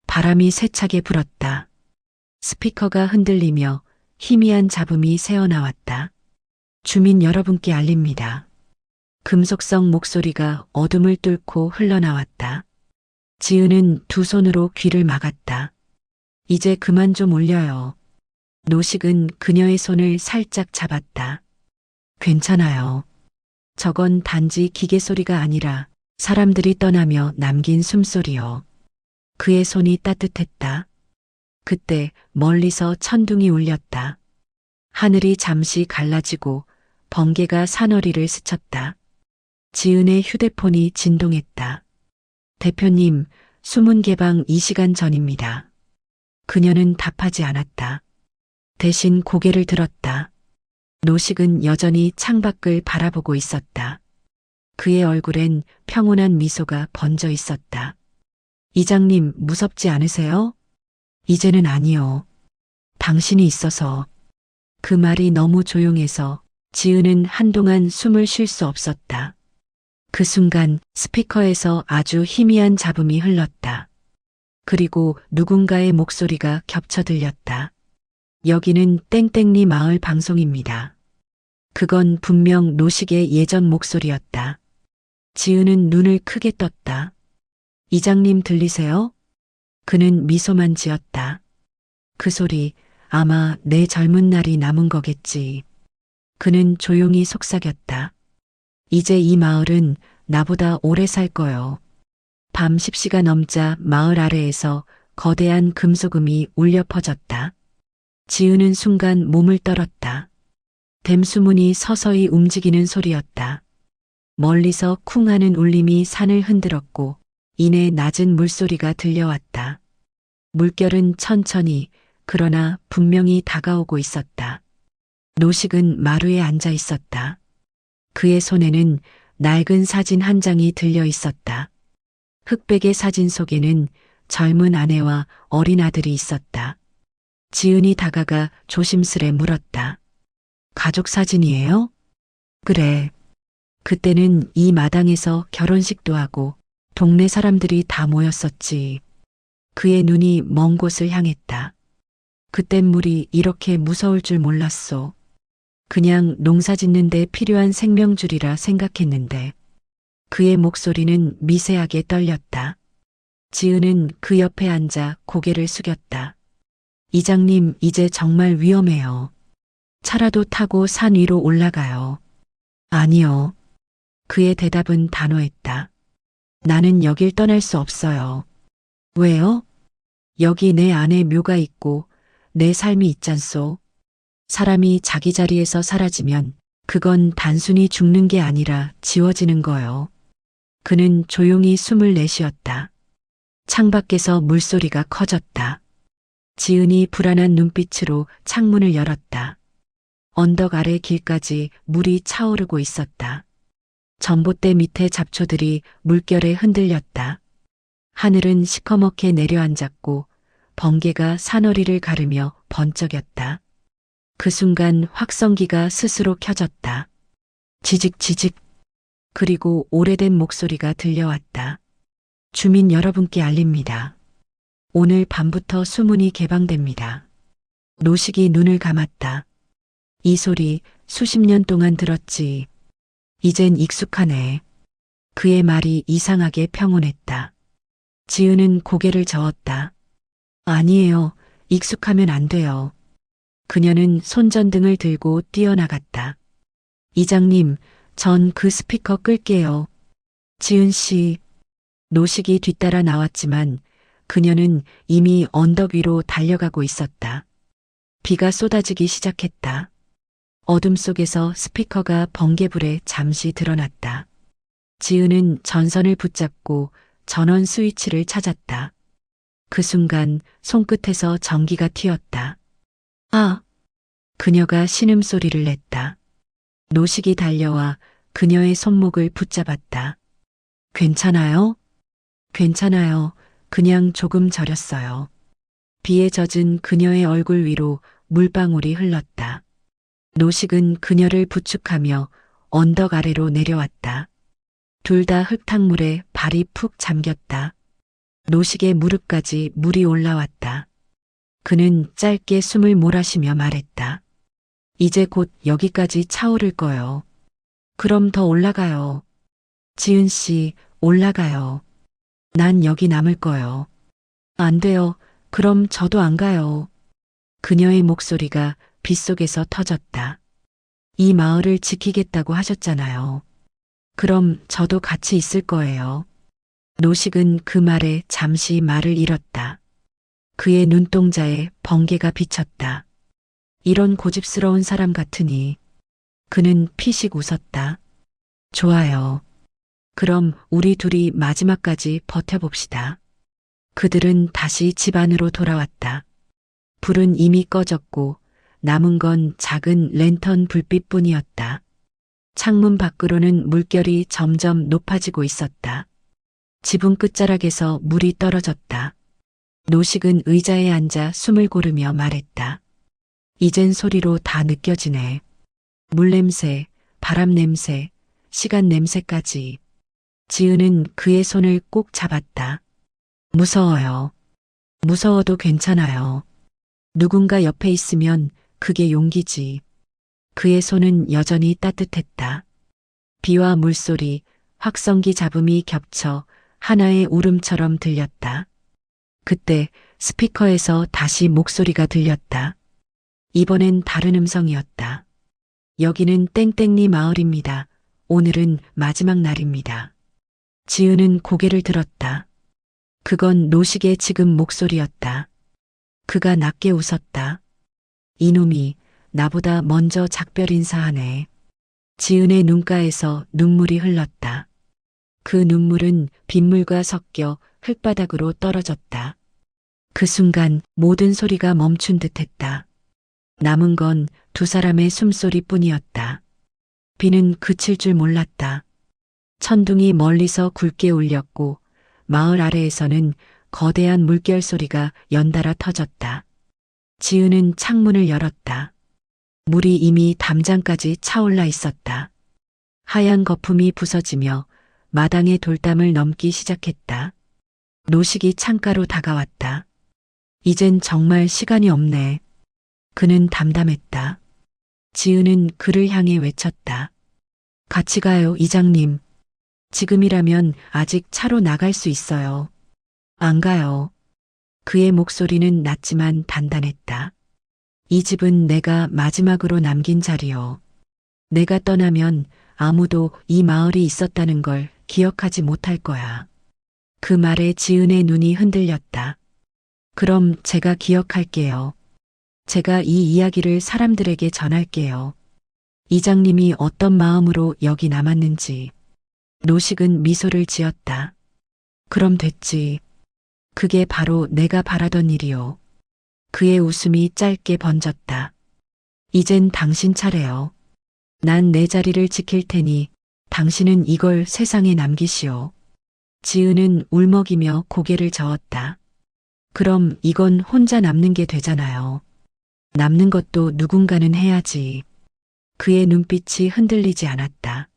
Speaker 1: 바람이 세차게 불었다. 스피커가 흔들리며 희미한 잡음이 새어나왔다. 주민 여러분께 알립니다. 금속성 목소리가 어둠을 뚫고 흘러나왔다. 지은은 두 손으로 귀를 막았다. 이제 그만 좀 울려요. 노식은 그녀의 손을 살짝 잡았다. 괜찮아요. 저건 단지 기계 소리가 아니라 사람들이 떠나며 남긴 숨소리요. 그의 손이 따뜻했다. 그때 멀리서 천둥이 울렸다. 하늘이 잠시 갈라지고 번개가 사너리를 스쳤다. 지은의 휴대폰이 진동했다. 대표님, 수문 개방 2시간 전입니다. 그녀는 답하지 않았다. 대신 고개를 들었다. 노식은 여전히 창밖을 바라보고 있었다. 그의 얼굴엔 평온한 미소가 번져 있었다. 이장님, 무섭지 않으세요? 이제는 아니요. 당신이 있어서. 그 말이 너무 조용해서 지은은 한동안 숨을 쉴 수 없었다. 그 순간 스피커에서 아주 희미한 잡음이 흘렀다. 그리고 누군가의 목소리가 겹쳐 들렸다. 여기는 땡땡리 마을 방송입니다. 그건 분명 노식의 예전 목소리였다. 지은은 눈을 크게 떴다. 이장님 들리세요? 그는 미소만 지었다. 그 소리 아마 내 젊은 날이 남은 거겠지. 그는 조용히 속삭였다. 이제 이 마을은 나보다 오래 살 거요. 밤 10시가 넘자 마을 아래에서 거대한 금소금이 울려 퍼졌다. 지은은 순간 몸을 떨었다. 댐수문이 서서히 움직이는 소리였다. 멀리서 쿵 하는 울림이 산을 흔들었고 이내 낮은 물소리가 들려왔다. 물결은 천천히 그러나 분명히 다가오고 있었다. 노식은 마루에 앉아 있었다. 그의 손에는 낡은 사진 한 장이 들려 있었다. 흑백의 사진 속에는 젊은 아내와 어린 아들이 있었다. 지은이 다가가 조심스레 물었다. 가족 사진이에요? 그래. 그때는 이 마당에서 결혼식도 하고 동네 사람들이 다 모였었지. 그의 눈이 먼 곳을 향했다. 그땐 물이 이렇게 무서울 줄 몰랐소. 그냥 농사 짓는데 필요한 생명줄이라 생각했는데. 그의 목소리는 미세하게 떨렸다. 지은은 그 옆에 앉아 고개를 숙였다. 이장님, 이제 정말 위험해요. 차라도 타고 산 위로 올라가요. 아니요. 그의 대답은 단호했다. 나는 여길 떠날 수 없어요. 왜요? 여기 내 안에 묘가 있고 내 삶이 있잖소. 사람이 자기 자리에서 사라지면 그건 단순히 죽는 게 아니라 지워지는 거요. 그는 조용히 숨을 내쉬었다. 창밖에서 물소리가 커졌다. 지은이 불안한 눈빛으로 창문을 열었다. 언덕 아래 길까지 물이 차오르고 있었다. 전봇대 밑에 잡초들이 물결에 흔들렸다. 하늘은 시커멓게 내려앉았고 번개가 산허리를 가르며 번쩍였다. 그 순간 확성기가 스스로 켜졌다. 지직지직. 그리고 오래된 목소리가 들려왔다. 주민 여러분께 알립니다. 오늘 밤부터 수문이 개방됩니다. 노식이 눈을 감았다. 이 소리 수십 년 동안 들었지. 이젠 익숙하네. 그의 말이 이상하게 평온했다. 지은은 고개를 저었다. 아니에요. 익숙하면 안 돼요. 그녀는 손전등을 들고 뛰어나갔다. 이장님, 전 그 스피커 끌게요. 지은 씨. 노식이 뒤따라 나왔지만 그녀는 이미 언덕 위로 달려가고 있었다. 비가 쏟아지기 시작했다. 어둠 속에서 스피커가 번개불에 잠시 드러났다. 지은은 전선을 붙잡고 전원 스위치를 찾았다. 그 순간 손끝에서 전기가 튀었다. 아! 그녀가 신음소리를 냈다. 노식이 달려와 그녀의 손목을 붙잡았다. 괜찮아요? 괜찮아요. 그냥 조금 저렸어요. 비에 젖은 그녀의 얼굴 위로 물방울이 흘렀다. 노식은 그녀를 부축하며 언덕 아래로 내려왔다. 둘 다 흙탕물에 발이 푹 잠겼다. 노식의 무릎까지 물이 올라왔다. 그는 짧게 숨을 몰아쉬며 말했다. 이제 곧 여기까지 차오를 거요. 그럼 더 올라가요. 지은 씨, 올라가요. 난 여기 남을 거요. 안 돼요. 그럼 저도 안 가요. 그녀의 목소리가 빗속에서 터졌다. 이 마을을 지키겠다고 하셨잖아요. 그럼 저도 같이 있을 거예요. 노식은 그 말에 잠시 말을 잃었다. 그의 눈동자에 번개가 비쳤다. 이런 고집스러운 사람 같으니. 그는 피식 웃었다. 좋아요. 그럼 우리 둘이 마지막까지 버텨봅시다. 그들은 다시 집 안으로 돌아왔다. 불은 이미 꺼졌고 남은 건 작은 랜턴 불빛뿐이었다. 창문 밖으로는 물결이 점점 높아지고 있었다. 지붕 끝자락에서 물이 떨어졌다. 노식은 의자에 앉아 숨을 고르며 말했다. 이젠 소리로 다 느껴지네. 물냄새, 바람 냄새, 시간 냄새까지. 지은은 그의 손을 꼭 잡았다. 무서워요. 무서워도 괜찮아요. 누군가 옆에 있으면 그게 용기지. 그의 손은 여전히 따뜻했다. 비와 물소리, 확성기 잡음이 겹쳐 하나의 울음처럼 들렸다. 그때 스피커에서 다시 목소리가 들렸다. 이번엔 다른 음성이었다. 여기는 땡땡리 마을입니다. 오늘은 마지막 날입니다. 지은은 고개를 들었다. 그건 노식의 지금 목소리였다. 그가 낮게 웃었다. 이놈이 나보다 먼저 작별 인사하네. 지은의 눈가에서 눈물이 흘렀다. 그 눈물은 빗물과 섞여 흙바닥으로 떨어졌다. 그 순간 모든 소리가 멈춘 듯했다. 남은 건 두 사람의 숨소리뿐이었다. 비는 그칠 줄 몰랐다. 천둥이 멀리서 굵게 울렸고 마을 아래에서는 거대한 물결 소리가 연달아 터졌다. 지은은 창문을 열었다. 물이 이미 담장까지 차올라 있었다. 하얀 거품이 부서지며 마당의 돌담을 넘기 시작했다. 노식이 창가로 다가왔다. 이젠 정말 시간이 없네. 그는 담담했다. 지은은 그를 향해 외쳤다. 같이 가요, 이장님. 지금이라면 아직 차로 나갈 수 있어요. 안 가요. 그의 목소리는 낮지만 단단했다. 이 집은 내가 마지막으로 남긴 자리요. 내가 떠나면 아무도 이 마을이 있었다는 걸 기억하지 못할 거야. 그 말에 지은의 눈이 흔들렸다. 그럼 제가 기억할게요. 제가 이 이야기를 사람들에게 전할게요. 이장님이 어떤 마음으로 여기 남았는지. 노식은 미소를 지었다. 그럼 됐지. 그게 바로 내가 바라던 일이요. 그의 웃음이 짧게 번졌다. 이젠 당신 차례요. 난 내 자리를 지킬 테니 당신은 이걸 세상에 남기시오. 지은은 울먹이며 고개를 저었다. 그럼 이건 혼자 남는 게 되잖아요. 남는 것도 누군가는 해야지. 그의 눈빛이 흔들리지 않았다.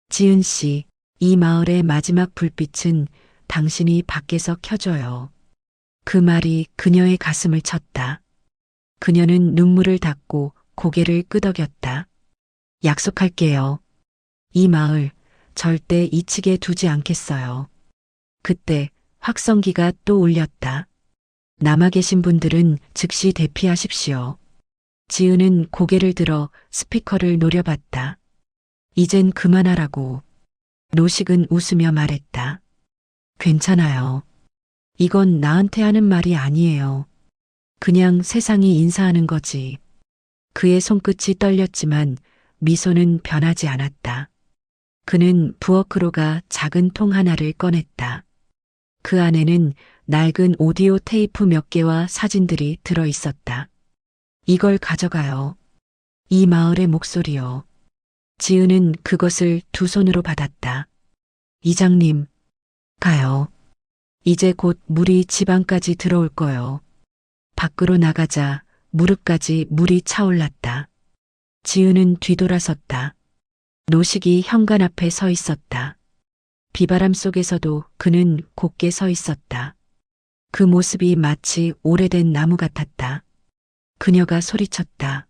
Speaker 1: 지은 씨, 이 마을의 마지막 불빛은 당신이 밖에서 켜줘요. 그 말이 그녀의 가슴을 쳤다. 그녀는 눈물을 닦고 고개를 끄덕였다. 약속할게요. 이 마을 절대 잊히게 두지 않겠어요. 그때 확성기가 또 울렸다. 남아 계신 분들은 즉시 대피하십시오. 지은은 고개를 들어 스피커를 노려봤다. 이젠 그만하라고. 노식은 웃으며 말했다. 괜찮아요. 이건 나한테 하는 말이 아니에요. 그냥 세상이 인사하는 거지. 그의 손끝이 떨렸지만 미소는 변하지 않았다. 그는 부엌으로 가 작은 통 하나를 꺼냈다. 그 안에는 낡은 오디오 테이프 몇 개와 사진들이 들어 있었다. 이걸 가져가요. 이 마을의 목소리요. 지은은 그것을 두 손으로 받았다. 이장님, 가요. 이제 곧 물이 집 안까지 들어올 거요. 밖으로 나가자 무릎까지 물이 차올랐다. 지은은 뒤돌아섰다. 노식이 현관 앞에 서 있었다. 비바람 속에서도 그는 곧게 서 있었다. 그 모습이 마치 오래된 나무 같았다. 그녀가 소리쳤다.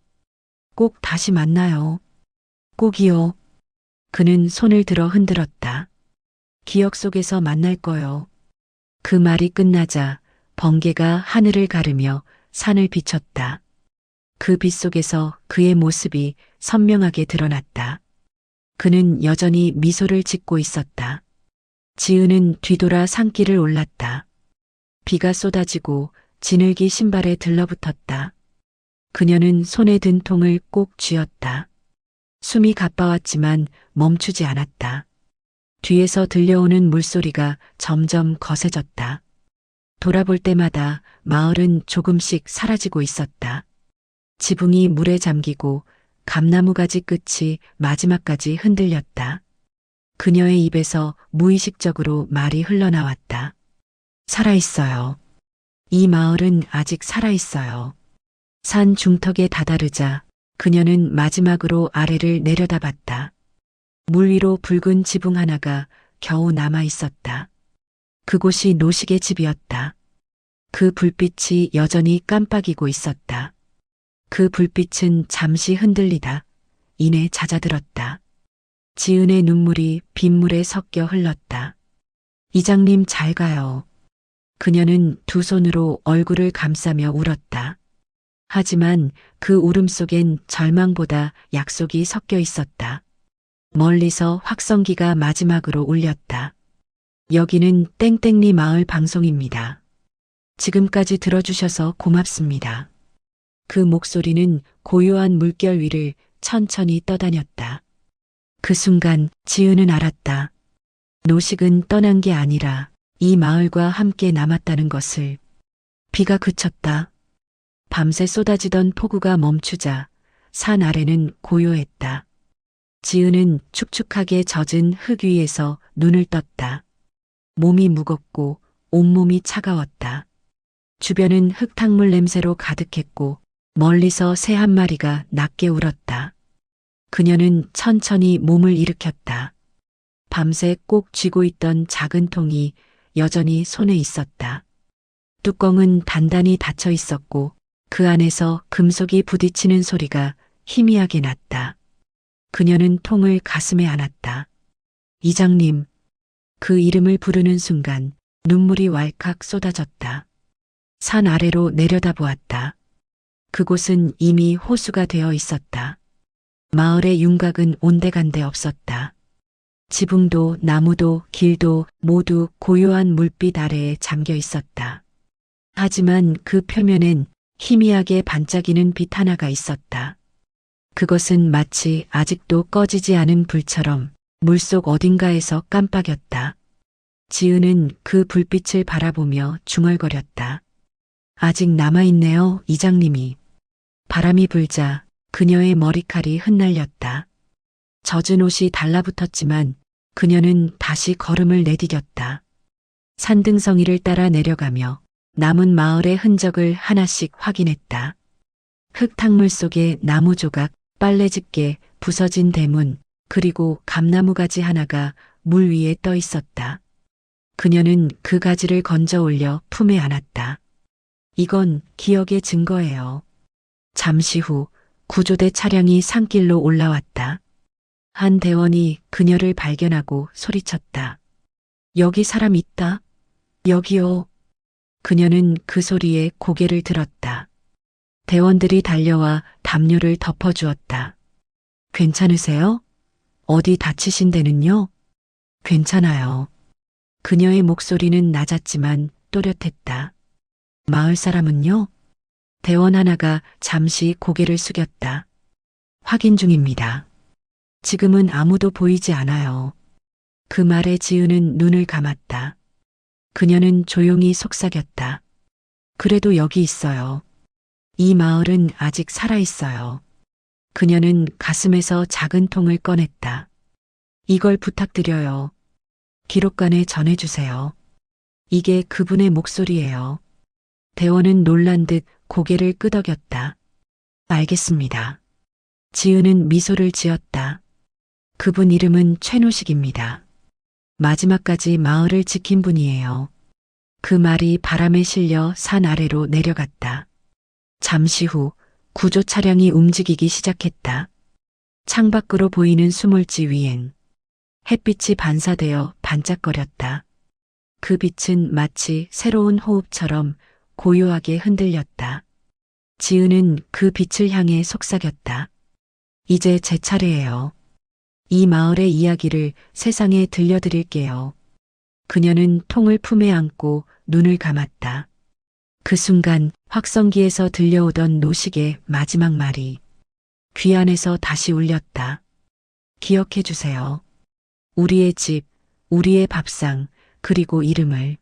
Speaker 1: 꼭 다시 만나요. 꼭이요. 그는 손을 들어 흔들었다. 기억 속에서 만날 거요. 그 말이 끝나자 번개가 하늘을 가르며 산을 비췄다. 그 빛 속에서 그의 모습이 선명하게 드러났다. 그는 여전히 미소를 짓고 있었다. 지은은 뒤돌아 산길을 올랐다. 비가 쏟아지고 지늘기 신발에 들러붙었다. 그녀는 손에 든 통을 꼭 쥐었다. 숨이 가빠왔지만 멈추지 않았다. 뒤에서 들려오는 물소리가 점점 거세졌다. 돌아볼 때마다 마을은 조금씩 사라지고 있었다. 지붕이 물에 잠기고 감나무 가지 끝이 마지막까지 흔들렸다. 그녀의 입에서 무의식적으로 말이 흘러나왔다. 살아있어요. 이 마을은 아직 살아있어요. 산 중턱에 다다르자 그녀는 마지막으로 아래를 내려다봤다. 물 위로 붉은 지붕 하나가 겨우 남아 있었다. 그곳이 노식의 집이었다. 그 불빛이 여전히 깜빡이고 있었다. 그 불빛은 잠시 흔들리다 이내 잦아들었다. 지은의 눈물이 빗물에 섞여 흘렀다. 이장님 잘 가요. 그녀는 두 손으로 얼굴을 감싸며 울었다. 하지만 그 울음 속엔 절망보다 약속이 섞여 있었다. 멀리서 확성기가 마지막으로 울렸다. 여기는 땡땡리 마을 방송입니다. 지금까지 들어주셔서 고맙습니다. 그 목소리는 고요한 물결 위를 천천히 떠다녔다. 그 순간 지은은 알았다. 노식은 떠난 게 아니라 이 마을과 함께 남았다는 것을. 비가 그쳤다. 밤새 쏟아지던 폭우가 멈추자 산 아래는 고요했다. 지은은 축축하게 젖은 흙 위에서 눈을 떴다. 몸이 무겁고 온몸이 차가웠다. 주변은 흙탕물 냄새로 가득했고 멀리서 새 한 마리가 낮게 울었다. 그녀는 천천히 몸을 일으켰다. 밤새 꼭 쥐고 있던 작은 통이 여전히 손에 있었다. 뚜껑은 단단히 닫혀 있었고 그 안에서 금속이 부딪히는 소리가 희미하게 났다. 그녀는 통을 가슴에 안았다. 이장님. 그 이름을 부르는 순간 눈물이 왈칵 쏟아졌다. 산 아래로 내려다보았다. 그곳은 이미 호수가 되어 있었다. 마을의 윤곽은 온데간데 없었다. 지붕도 나무도 길도 모두 고요한 물빛 아래에 잠겨 있었다. 하지만 그 표면엔 희미하게 반짝이는 빛 하나가 있었다. 그것은 마치 아직도 꺼지지 않은 불처럼 물속 어딘가에서 깜빡였다. 지은은 그 불빛을 바라보며 중얼거렸다. 아직 남아있네요, 이장님이. 바람이 불자 그녀의 머리칼이 흩날렸다. 젖은 옷이 달라붙었지만 그녀는 다시 걸음을 내디뎠다. 산등성이를 따라 내려가며 남은 마을의 흔적을 하나씩 확인했다. 흙탕물 속에 나무 조각, 빨래 집게, 부서진 대문, 그리고 감나무 가지 하나가 물 위에 떠 있었다. 그녀는 그 가지를 건져 올려 품에 안았다. 이건 기억의 증거예요. 잠시 후 구조대 차량이 산길로 올라왔다. 한 대원이 그녀를 발견하고 소리쳤다. 여기 사람 있다. 여기요. 그녀는 그 소리에 고개를 들었다. 대원들이 달려와 담요를 덮어주었다. 괜찮으세요? 어디 다치신 데는요? 괜찮아요. 그녀의 목소리는 낮았지만 또렷했다. 마을 사람은요? 대원 하나가 잠시 고개를 숙였다. 확인 중입니다. 지금은 아무도 보이지 않아요. 그 말에 지은은 눈을 감았다. 그녀는 조용히 속삭였다. 그래도 여기 있어요. 이 마을은 아직 살아있어요. 그녀는 가슴에서 작은 통을 꺼냈다. 이걸 부탁드려요. 기록관에 전해주세요. 이게 그분의 목소리예요. 대원은 놀란 듯 고개를 끄덕였다. 알겠습니다. 지은은 미소를 지었다. 그분 이름은 최노식입니다. 마지막까지 마을을 지킨 분이에요. 그 말이 바람에 실려 산 아래로 내려갔다. 잠시 후 구조 차량이 움직이기 시작했다. 창밖으로 보이는 수몰지 위엔 햇빛이 반사되어 반짝거렸다. 그 빛은 마치 새로운 호흡처럼 고요하게 흔들렸다. 지은은 그 빛을 향해 속삭였다. 이제 제 차례예요. 이 마을의 이야기를 세상에 들려드릴게요. 그녀는 통을 품에 안고 눈을 감았다. 그 순간 확성기에서 들려오던 노식의 마지막 말이 귀 안에서 다시 울렸다. 기억해 주세요. 우리의 집, 우리의 밥상, 그리고 이름을.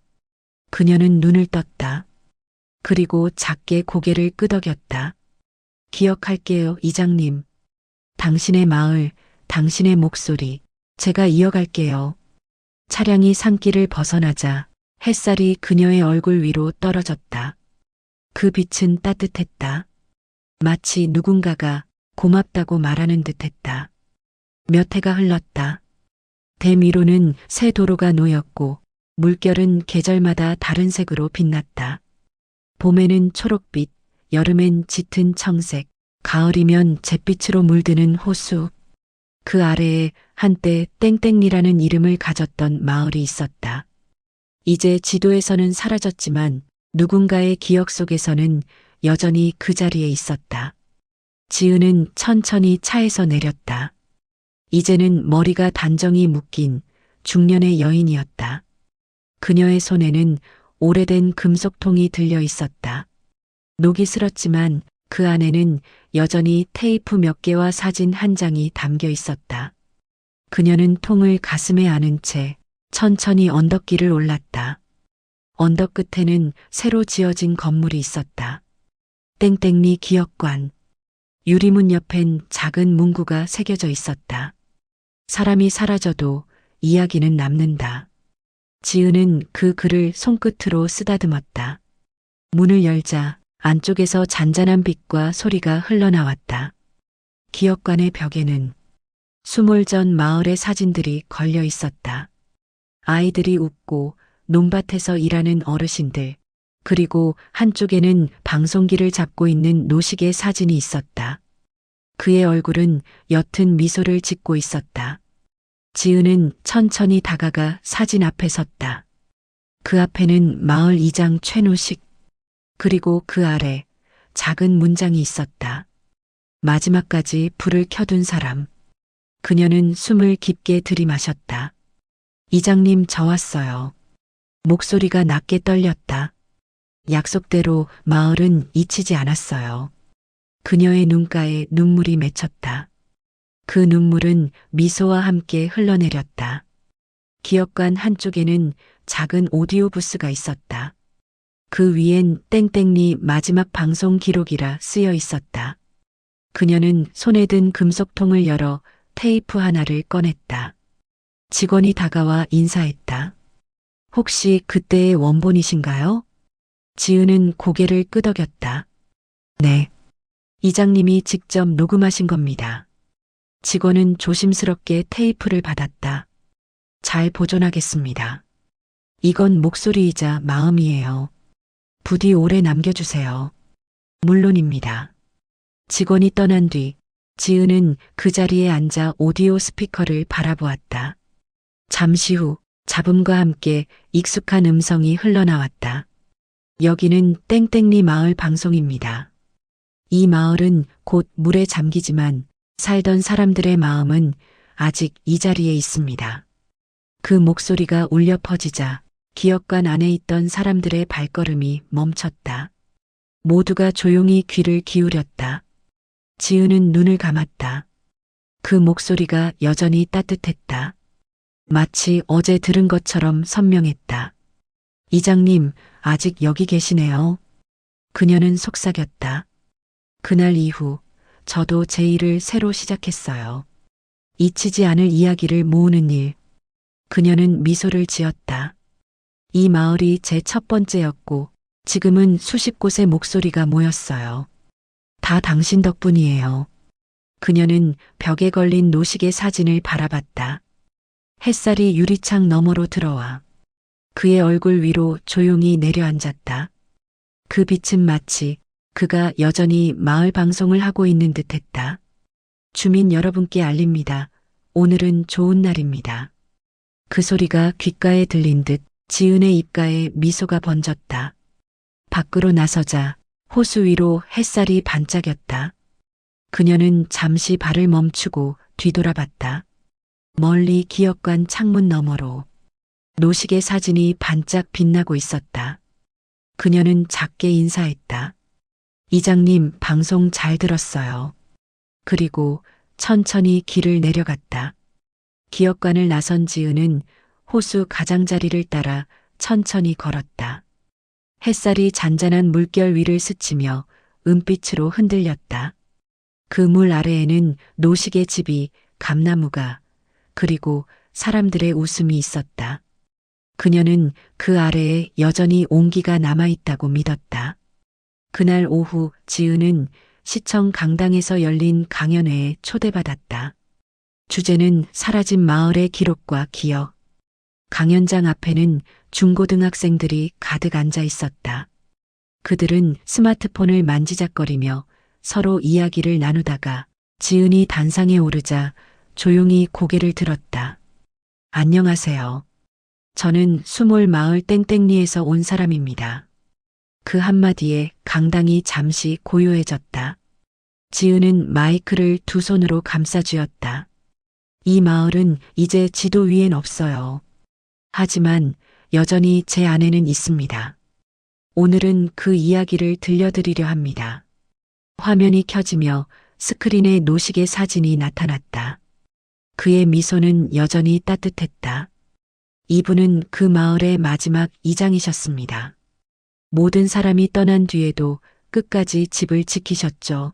Speaker 1: 그녀는 눈을 떴다. 그리고 작게 고개를 끄덕였다. 기억할게요, 이장님. 당신의 마을, 당신의 목소리, 제가 이어갈게요. 차량이 산길을 벗어나자 햇살이 그녀의 얼굴 위로 떨어졌다. 그 빛은 따뜻했다. 마치 누군가가 고맙다고 말하는 듯했다. 몇 해가 흘렀다. 댐 위로는 새 도로가 놓였고 물결은 계절마다 다른 색으로 빛났다. 봄에는 초록빛, 여름엔 짙은 청색, 가을이면 잿빛으로 물드는 호수. 그 아래에 한때 땡땡리라는 이름을 가졌던 마을이 있었다. 이제 지도에서는 사라졌지만 누군가의 기억 속에서는 여전히 그 자리에 있었다. 지은은 천천히 차에서 내렸다. 이제는 머리가 단정히 묶인 중년의 여인이었다. 그녀의 손에는 오래된 금속통이 들려 있었다. 녹이 슬었지만 그 안에는 여전히 테이프 몇 개와 사진 한 장이 담겨 있었다. 그녀는 통을 가슴에 안은 채 천천히 언덕길을 올랐다. 언덕 끝에는 새로 지어진 건물이 있었다. 땡땡리 기업관. 유리문 옆엔 작은 문구가 새겨져 있었다. 사람이 사라져도 이야기는 남는다. 지은은 그 글을 손끝으로 쓰다듬었다. 문을 열자 안쪽에서 잔잔한 빛과 소리가 흘러나왔다. 기업관의 벽에는 수몰 전 마을의 사진들이 걸려 있었다. 아이들이 웃고 논밭에서 일하는 어르신들, 그리고 한쪽에는 방송기를 잡고 있는 노식의 사진이 있었다. 그의 얼굴은 옅은 미소를 짓고 있었다. 지은은 천천히 다가가 사진 앞에 섰다. 그 앞에는 마을 이장 최노식, 그리고 그 아래 작은 문장이 있었다. 마지막까지 불을 켜둔 사람. 그녀는 숨을 깊게 들이마셨다. 이장님, 저 왔어요. 목소리가 낮게 떨렸다. 약속대로 마을은 잊히지 않았어요. 그녀의 눈가에 눈물이 맺혔다. 그 눈물은 미소와 함께 흘러내렸다. 기업관 한쪽에는 작은 오디오 부스가 있었다. 그 위엔 땡땡리 마지막 방송 기록이라 쓰여 있었다. 그녀는 손에 든 금속통을 열어 테이프 하나를 꺼냈다. 직원이 다가와 인사했다. 혹시 그때의 원본이신가요? 지은은 고개를 끄덕였다. 네. 이장님이 직접 녹음하신 겁니다. 직원은 조심스럽게 테이프를 받았다. 잘 보존하겠습니다. 이건 목소리이자 마음이에요. 부디 오래 남겨주세요. 물론입니다. 직원이 떠난 뒤 지은은 그 자리에 앉아 오디오 스피커를 바라보았다. 잠시 후 잡음과 함께 익숙한 음성이 흘러나왔다. 여기는 땡땡리 마을 방송입니다. 이 마을은 곧 물에 잠기지만 살던 사람들의 마음은 아직 이 자리에 있습니다. 그 목소리가 울려 퍼지자 기업관 안에 있던 사람들의 발걸음이 멈췄다. 모두가 조용히 귀를 기울였다. 지은은 눈을 감았다. 그 목소리가 여전히 따뜻했다. 마치 어제 들은 것처럼 선명했다. 이장님, 아직 여기 계시네요. 그녀는 속삭였다. 그날 이후 저도 제 일을 새로 시작했어요. 잊히지 않을 이야기를 모으는 일. 그녀는 미소를 지었다. 이 마을이 제 첫 번째였고 지금은 수십 곳의 목소리가 모였어요. 다 당신 덕분이에요. 그녀는 벽에 걸린 노식의 사진을 바라봤다. 햇살이 유리창 너머로 들어와 그의 얼굴 위로 조용히 내려앉았다. 그 빛은 마치 그가 여전히 마을 방송을 하고 있는 듯했다. 주민 여러분께 알립니다. 오늘은 좋은 날입니다. 그 소리가 귓가에 들린 듯 지은의 입가에 미소가 번졌다. 밖으로 나서자 호수 위로 햇살이 반짝였다. 그녀는 잠시 발을 멈추고 뒤돌아봤다. 멀리 기업관 창문 너머로 노식의 사진이 반짝 빛나고 있었다. 그녀는 작게 인사했다. 이장님, 방송 잘 들었어요. 그리고 천천히 길을 내려갔다. 기업관을 나선 지은은 호수 가장자리를 따라 천천히 걸었다. 햇살이 잔잔한 물결 위를 스치며 은빛으로 흔들렸다. 그 물 아래에는 노식의 집이, 감나무가, 그리고 사람들의 웃음이 있었다. 그녀는 그 아래에 여전히 온기가 남아있다고 믿었다. 그날 오후 지은은 시청 강당에서 열린 강연회에 초대받았다. 주제는 사라진 마을의 기록과 기억. 강연장 앞에는 중고등학생들이 가득 앉아 있었다. 그들은 스마트폰을 만지작거리며 서로 이야기를 나누다가 지은이 단상에 오르자 조용히 고개를 들었다. 안녕하세요. 저는 수몰 마을 땡땡리에서 온 사람입니다. 그 한마디에 강당이 잠시 고요해졌다. 지은은 마이크를 두 손으로 감싸쥐었다. 이 마을은 이제 지도 위엔 없어요. 하지만 여전히 제 안에는 있습니다. 오늘은 그 이야기를 들려드리려 합니다. 화면이 켜지며 스크린에 노식의 사진이 나타났다. 그의 미소는 여전히 따뜻했다. 이분은 그 마을의 마지막 이장이셨습니다. 모든 사람이 떠난 뒤에도 끝까지 집을 지키셨죠.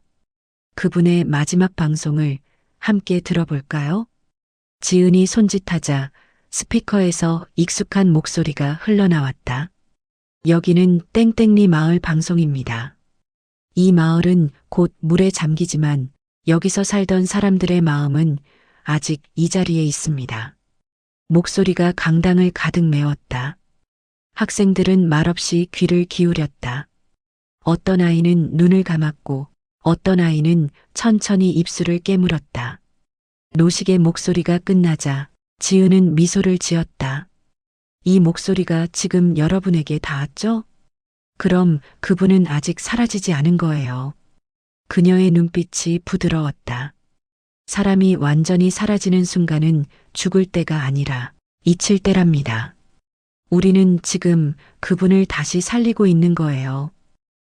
Speaker 1: 그분의 마지막 방송을 함께 들어볼까요? 지은이 손짓하자 스피커에서 익숙한 목소리가 흘러나왔다. 여기는 땡땡리 마을 방송입니다. 이 마을은 곧 물에 잠기지만 여기서 살던 사람들의 마음은 아직 이 자리에 있습니다. 목소리가 강당을 가득 메웠다. 학생들은 말없이 귀를 기울였다. 어떤 아이는 눈을 감았고 어떤 아이는 천천히 입술을 깨물었다. 노식의 목소리가 끝나자 지은은 미소를 지었다. 이 목소리가 지금 여러분에게 닿았죠? 그럼 그분은 아직 사라지지 않은 거예요. 그녀의 눈빛이 부드러웠다. 사람이 완전히 사라지는 순간은 죽을 때가 아니라 잊힐 때랍니다. 우리는 지금 그분을 다시 살리고 있는 거예요.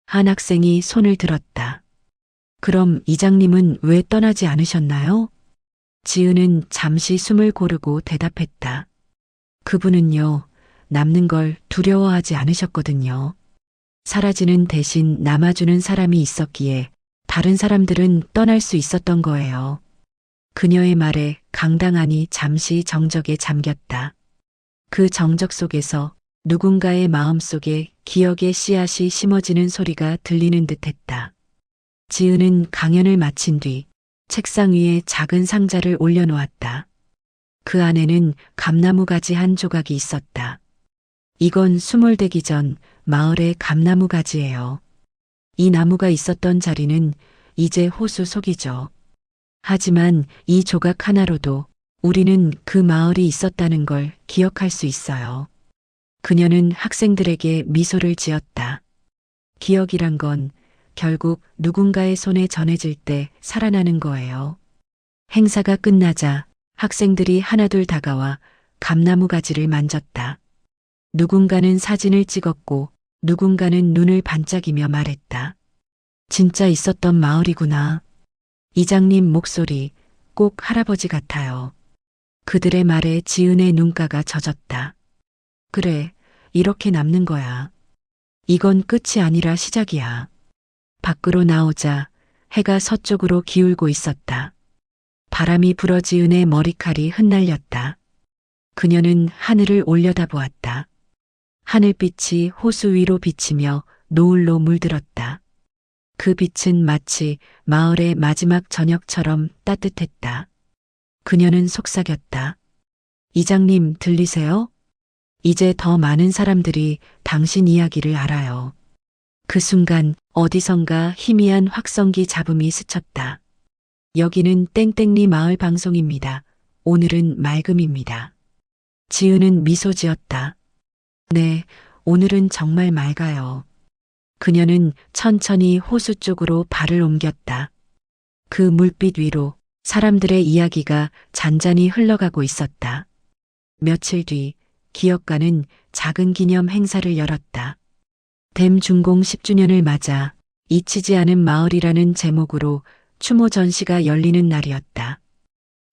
Speaker 1: 한 학생이 손을 들었다. 그럼 이장님은 왜 떠나지 않으셨나요? 지은은 잠시 숨을 고르고 대답했다. 그분은요, 남는 걸 두려워하지 않으셨거든요. 사라지는 대신 남아주는 사람이 있었기에 다른 사람들은 떠날 수 있었던 거예요. 그녀의 말에 강당 안이 잠시 정적에 잠겼다. 그 정적 속에서 누군가의 마음속에 기억의 씨앗이 심어지는 소리가 들리는 듯했다. 지은은 강연을 마친 뒤 책상 위에 작은 상자를 올려놓았다. 그 안에는 감나무 가지 한 조각이 있었다. 이건 수몰되기 전 마을의 감나무 가지예요. 이 나무가 있었던 자리는 이제 호수 속이죠. 하지만 이 조각 하나로도 우리는 그 마을이 있었다는 걸 기억할 수 있어요. 그녀는 학생들에게 미소를 지었다. 기억이란 건 결국 누군가의 손에 전해질 때 살아나는 거예요. 행사가 끝나자 학생들이 하나둘 다가와 감나무 가지를 만졌다. 누군가는 사진을 찍었고 누군가는 눈을 반짝이며 말했다. 진짜 있었던 마을이구나. 이장님 목소리 꼭 할아버지 같아요. 그들의 말에 지은의 눈가가 젖었다. 그래, 이렇게 남는 거야. 이건 끝이 아니라 시작이야. 밖으로 나오자 해가 서쪽으로 기울고 있었다. 바람이 불어 지은의 머리칼이 흩날렸다. 그녀는 하늘을 올려다보았다. 하늘빛이 호수 위로 비치며 노을로 물들었다. 그 빛은 마치 마을의 마지막 저녁처럼 따뜻했다. 그녀는 속삭였다. 이장님 들리세요? 이제 더 많은 사람들이 당신 이야기를 알아요. 그 순간 어디선가 희미한 확성기 잡음이 스쳤다. 여기는 땡땡리 마을 방송입니다. 오늘은 맑음입니다. 지은은 미소 지었다. 네, 오늘은 정말 맑아요. 그녀는 천천히 호수 쪽으로 발을 옮겼다. 그 물빛 위로 사람들의 이야기가 잔잔히 흘러가고 있었다. 며칠 뒤 기업가는 작은 기념 행사를 열었다. 댐 준공 10주년을 맞아 잊히지 않은 마을이라는 제목으로 추모 전시가 열리는 날이었다.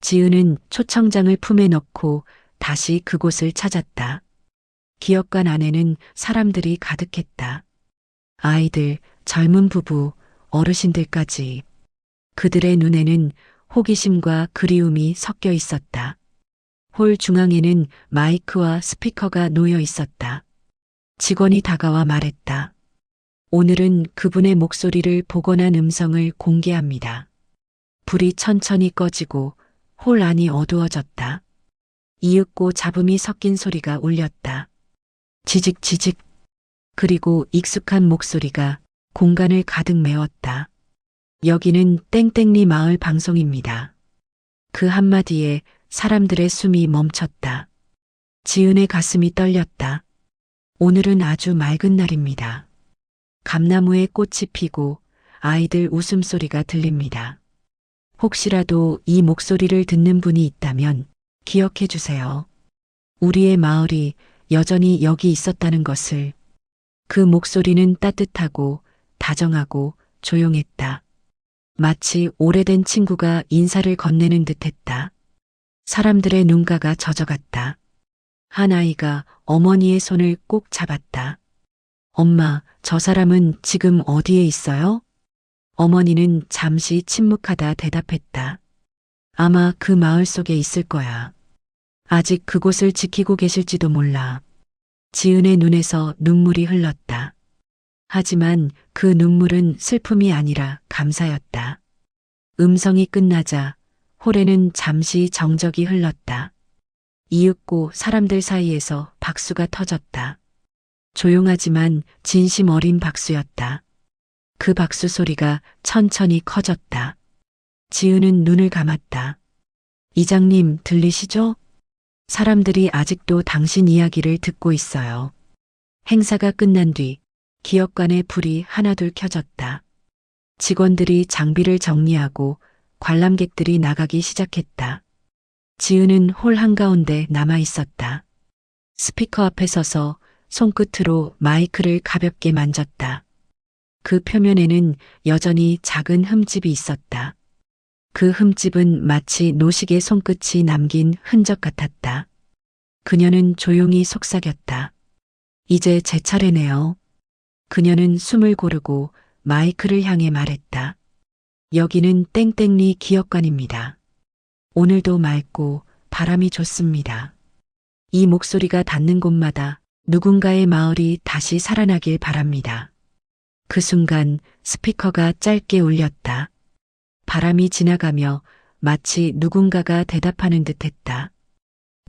Speaker 1: 지은은 초청장을 품에 넣고 다시 그곳을 찾았다. 기업관 안에는 사람들이 가득했다. 아이들, 젊은 부부, 어르신들까지. 그들의 눈에는 호기심과 그리움이 섞여 있었다. 홀 중앙에는 마이크와 스피커가 놓여 있었다. 직원이 다가와 말했다. 오늘은 그분의 목소리를 복원한 음성을 공개합니다. 불이 천천히 꺼지고 홀 안이 어두워졌다. 이윽고 잡음이 섞인 소리가 울렸다. 지직지직. 그리고 익숙한 목소리가 공간을 가득 메웠다. 여기는 땡땡리 마을 방송입니다. 그 한마디에 사람들의 숨이 멈췄다. 지은의 가슴이 떨렸다. 오늘은 아주 맑은 날입니다. 감나무에 꽃이 피고 아이들 웃음소리가 들립니다. 혹시라도 이 목소리를 듣는 분이 있다면 기억해 주세요. 우리의 마을이 여전히 여기 있었다는 것을. 그 목소리는 따뜻하고 다정하고 조용했다. 마치 오래된 친구가 인사를 건네는 듯했다. 사람들의 눈가가 젖어갔다. 한 아이가 어머니의 손을 꼭 잡았다. 엄마, 저 사람은 지금 어디에 있어요? 어머니는 잠시 침묵하다 대답했다. 아마 그 마을 속에 있을 거야. 아직 그곳을 지키고 계실지도 몰라. 지은의 눈에서 눈물이 흘렀다. 하지만 그 눈물은 슬픔이 아니라 감사였다. 음성이 끝나자 홀에는 잠시 정적이 흘렀다. 이윽고 사람들 사이에서 박수가 터졌다. 조용하지만 진심 어린 박수였다. 그 박수 소리가 천천히 커졌다. 지은은 눈을 감았다. 이장님, 들리시죠? 사람들이 아직도 당신 이야기를 듣고 있어요. 행사가 끝난 뒤 기업관의 불이 하나둘 켜졌다. 직원들이 장비를 정리하고 관람객들이 나가기 시작했다. 지은은 홀 한가운데 남아 있었다. 스피커 앞에 서서 손끝으로 마이크를 가볍게 만졌다. 그 표면에는 여전히 작은 흠집이 있었다. 그 흠집은 마치 노식의 손끝이 남긴 흔적 같았다. 그녀는 조용히 속삭였다. 이제 제 차례네요. 그녀는 숨을 고르고 마이크를 향해 말했다. 여기는 땡땡리 기업관입니다. 오늘도 맑고 바람이 좋습니다. 이 목소리가 닿는 곳마다 누군가의 마을이 다시 살아나길 바랍니다. 그 순간 스피커가 짧게 울렸다. 바람이 지나가며 마치 누군가가 대답하는 듯했다.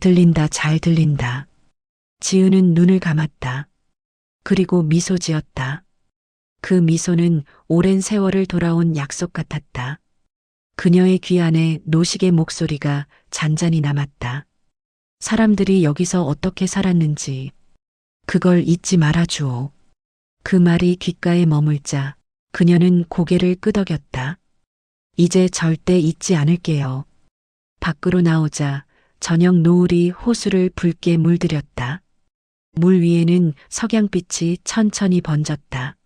Speaker 1: 들린다, 잘 들린다. 지은은 눈을 감았다. 그리고 미소 지었다. 그 미소는 오랜 세월을 돌아온 약속 같았다. 그녀의 귀 안에 노식의 목소리가 잔잔히 남았다. 사람들이 여기서 어떻게 살았는지 그걸 잊지 말아주오. 그 말이 귓가에 머물자 그녀는 고개를 끄덕였다. 이제 절대 잊지 않을게요. 밖으로 나오자 저녁 노을이 호수를 붉게 물들였다. 물 위에는 석양빛이 천천히 번졌다.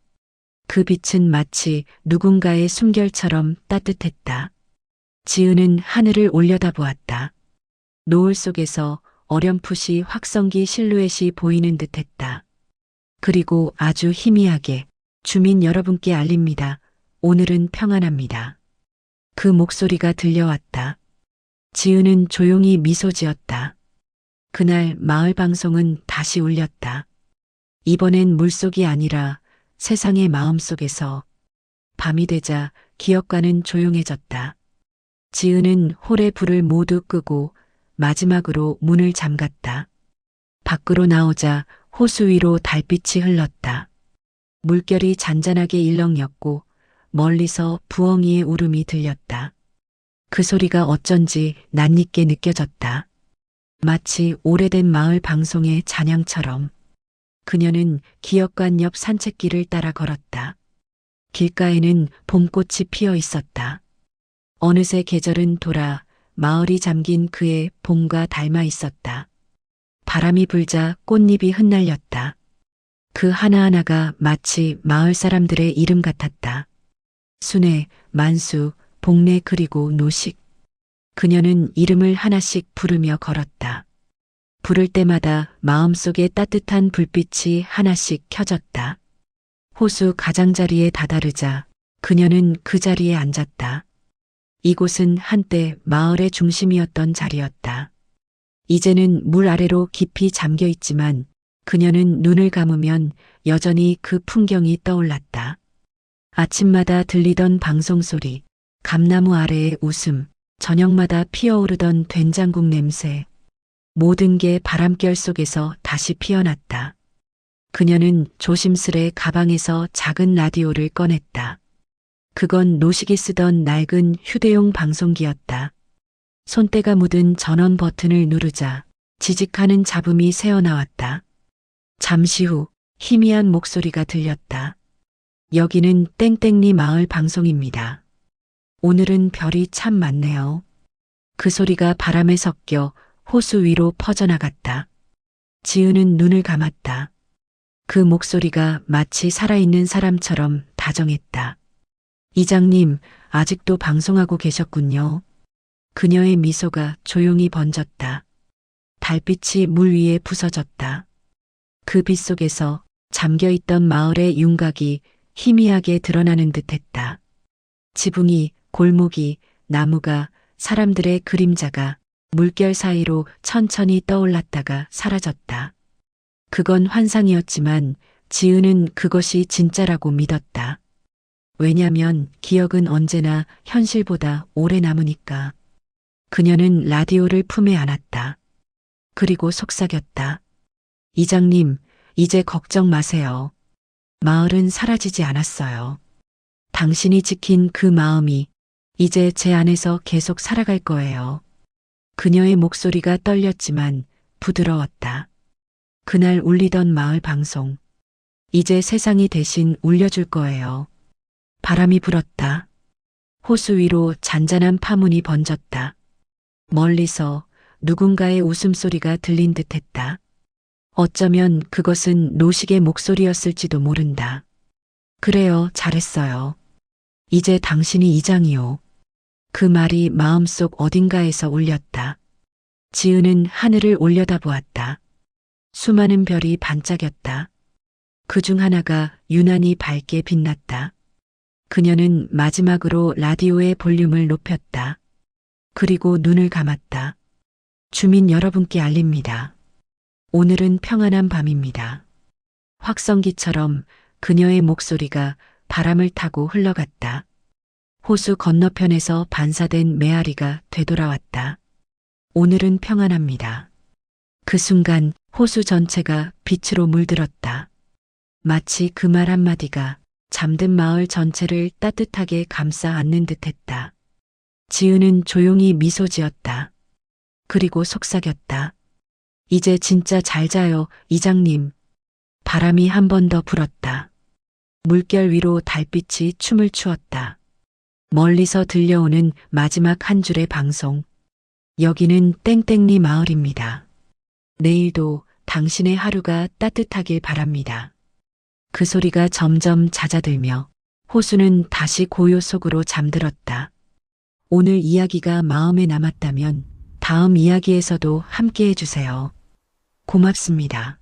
Speaker 1: 그 빛은 마치 누군가의 숨결처럼 따뜻했다. 지은은 하늘을 올려다보았다. 노을 속에서 어렴풋이 확성기 실루엣이 보이는 듯했다. 그리고 아주 희미하게 주민 여러분께 알립니다. 오늘은 평안합니다. 그 목소리가 들려왔다. 지은은 조용히 미소 지었다. 그날 마을 방송은 다시 울렸다. 이번엔 물속이 아니라 세상의 마음속에서. 밤이 되자 기업관은 조용해졌다. 지은은 홀의 불을 모두 끄고 마지막으로 문을 잠갔다. 밖으로 나오자 호수 위로 달빛이 흘렀다. 물결이 잔잔하게 일렁였고 멀리서 부엉이의 울음이 들렸다. 그 소리가 어쩐지 낯익게 느껴졌다. 마치 오래된 마을 방송의 잔향처럼. 그녀는 기업관 옆 산책길을 따라 걸었다. 길가에는 봄꽃이 피어 있었다. 어느새 계절은 돌아 마을이 잠긴 그의 봄과 닮아 있었다. 바람이 불자 꽃잎이 흩날렸다. 그 하나하나가 마치 마을 사람들의 이름 같았다. 순애, 만수, 복래 그리고 노식. 그녀는 이름을 하나씩 부르며 걸었다. 부를 때마다 마음속에 따뜻한 불빛이 하나씩 켜졌다. 호수 가장자리에 다다르자 그녀는 그 자리에 앉았다. 이곳은 한때 마을의 중심이었던 자리였다. 이제는 물 아래로 깊이 잠겨 있지만 그녀는 눈을 감으면 여전히 그 풍경이 떠올랐다. 아침마다 들리던 방송소리, 감나무 아래의 웃음, 저녁마다 피어오르던 된장국 냄새. 모든 게 바람결 속에서 다시 피어났다. 그녀는 조심스레 가방에서 작은 라디오를 꺼냈다. 그건 노식이 쓰던 낡은 휴대용 방송기였다. 손때가 묻은 전원 버튼을 누르자 지직하는 잡음이 새어나왔다. 잠시 후 희미한 목소리가 들렸다. 여기는 땡땡리 마을 방송입니다. 오늘은 별이 참 많네요. 그 소리가 바람에 섞여 호수 위로 퍼져나갔다. 지은은 눈을 감았다. 그 목소리가 마치 살아있는 사람처럼 다정했다. 이장님, 아직도 방송하고 계셨군요. 그녀의 미소가 조용히 번졌다. 달빛이 물 위에 부서졌다. 그 빛 속에서 잠겨있던 마을의 윤곽이 희미하게 드러나는 듯했다. 지붕이, 골목이, 나무가, 사람들의 그림자가 물결 사이로 천천히 떠올랐다가 사라졌다. 그건 환상이었지만 지은은 그것이 진짜라고 믿었다. 왜냐면 기억은 언제나 현실보다 오래 남으니까. 그녀는 라디오를 품에 안았다. 그리고 속삭였다. 이장님, 이제 걱정 마세요. 마을은 사라지지 않았어요. 당신이 지킨 그 마음이 이제 제 안에서 계속 살아갈 거예요. 그녀의 목소리가 떨렸지만 부드러웠다. 그날 울리던 마을 방송. 이제 세상이 대신 울려줄 거예요. 바람이 불었다. 호수 위로 잔잔한 파문이 번졌다. 멀리서 누군가의 웃음소리가 들린 듯했다. 어쩌면 그것은 노식의 목소리였을지도 모른다. 그래요, 잘했어요. 이제 당신이 이장이요. 그 말이 마음속 어딘가에서 울렸다. 지은은 하늘을 올려다보았다. 수많은 별이 반짝였다. 그중 하나가 유난히 밝게 빛났다. 그녀는 마지막으로 라디오의 볼륨을 높였다. 그리고 눈을 감았다. 주민 여러분께 알립니다. 오늘은 평안한 밤입니다. 확성기처럼 그녀의 목소리가 바람을 타고 흘러갔다. 호수 건너편에서 반사된 메아리가 되돌아왔다. 오늘은 평안합니다. 그 순간 호수 전체가 빛으로 물들었다. 마치 그 말 한마디가 잠든 마을 전체를 따뜻하게 감싸 안는 듯했다. 지은은 조용히 미소 지었다. 그리고 속삭였다. 이제 진짜 잘 자요, 이장님. 바람이 한 번 더 불었다. 물결 위로 달빛이 춤을 추었다. 멀리서 들려오는 마지막 한 줄의 방송. 여기는 땡땡리 마을입니다. 내일도 당신의 하루가 따뜻하길 바랍니다. 그 소리가 점점 잦아들며 호수는 다시 고요 속으로 잠들었다. 오늘 이야기가 마음에 남았다면 다음 이야기에서도 함께 해주세요. 고맙습니다.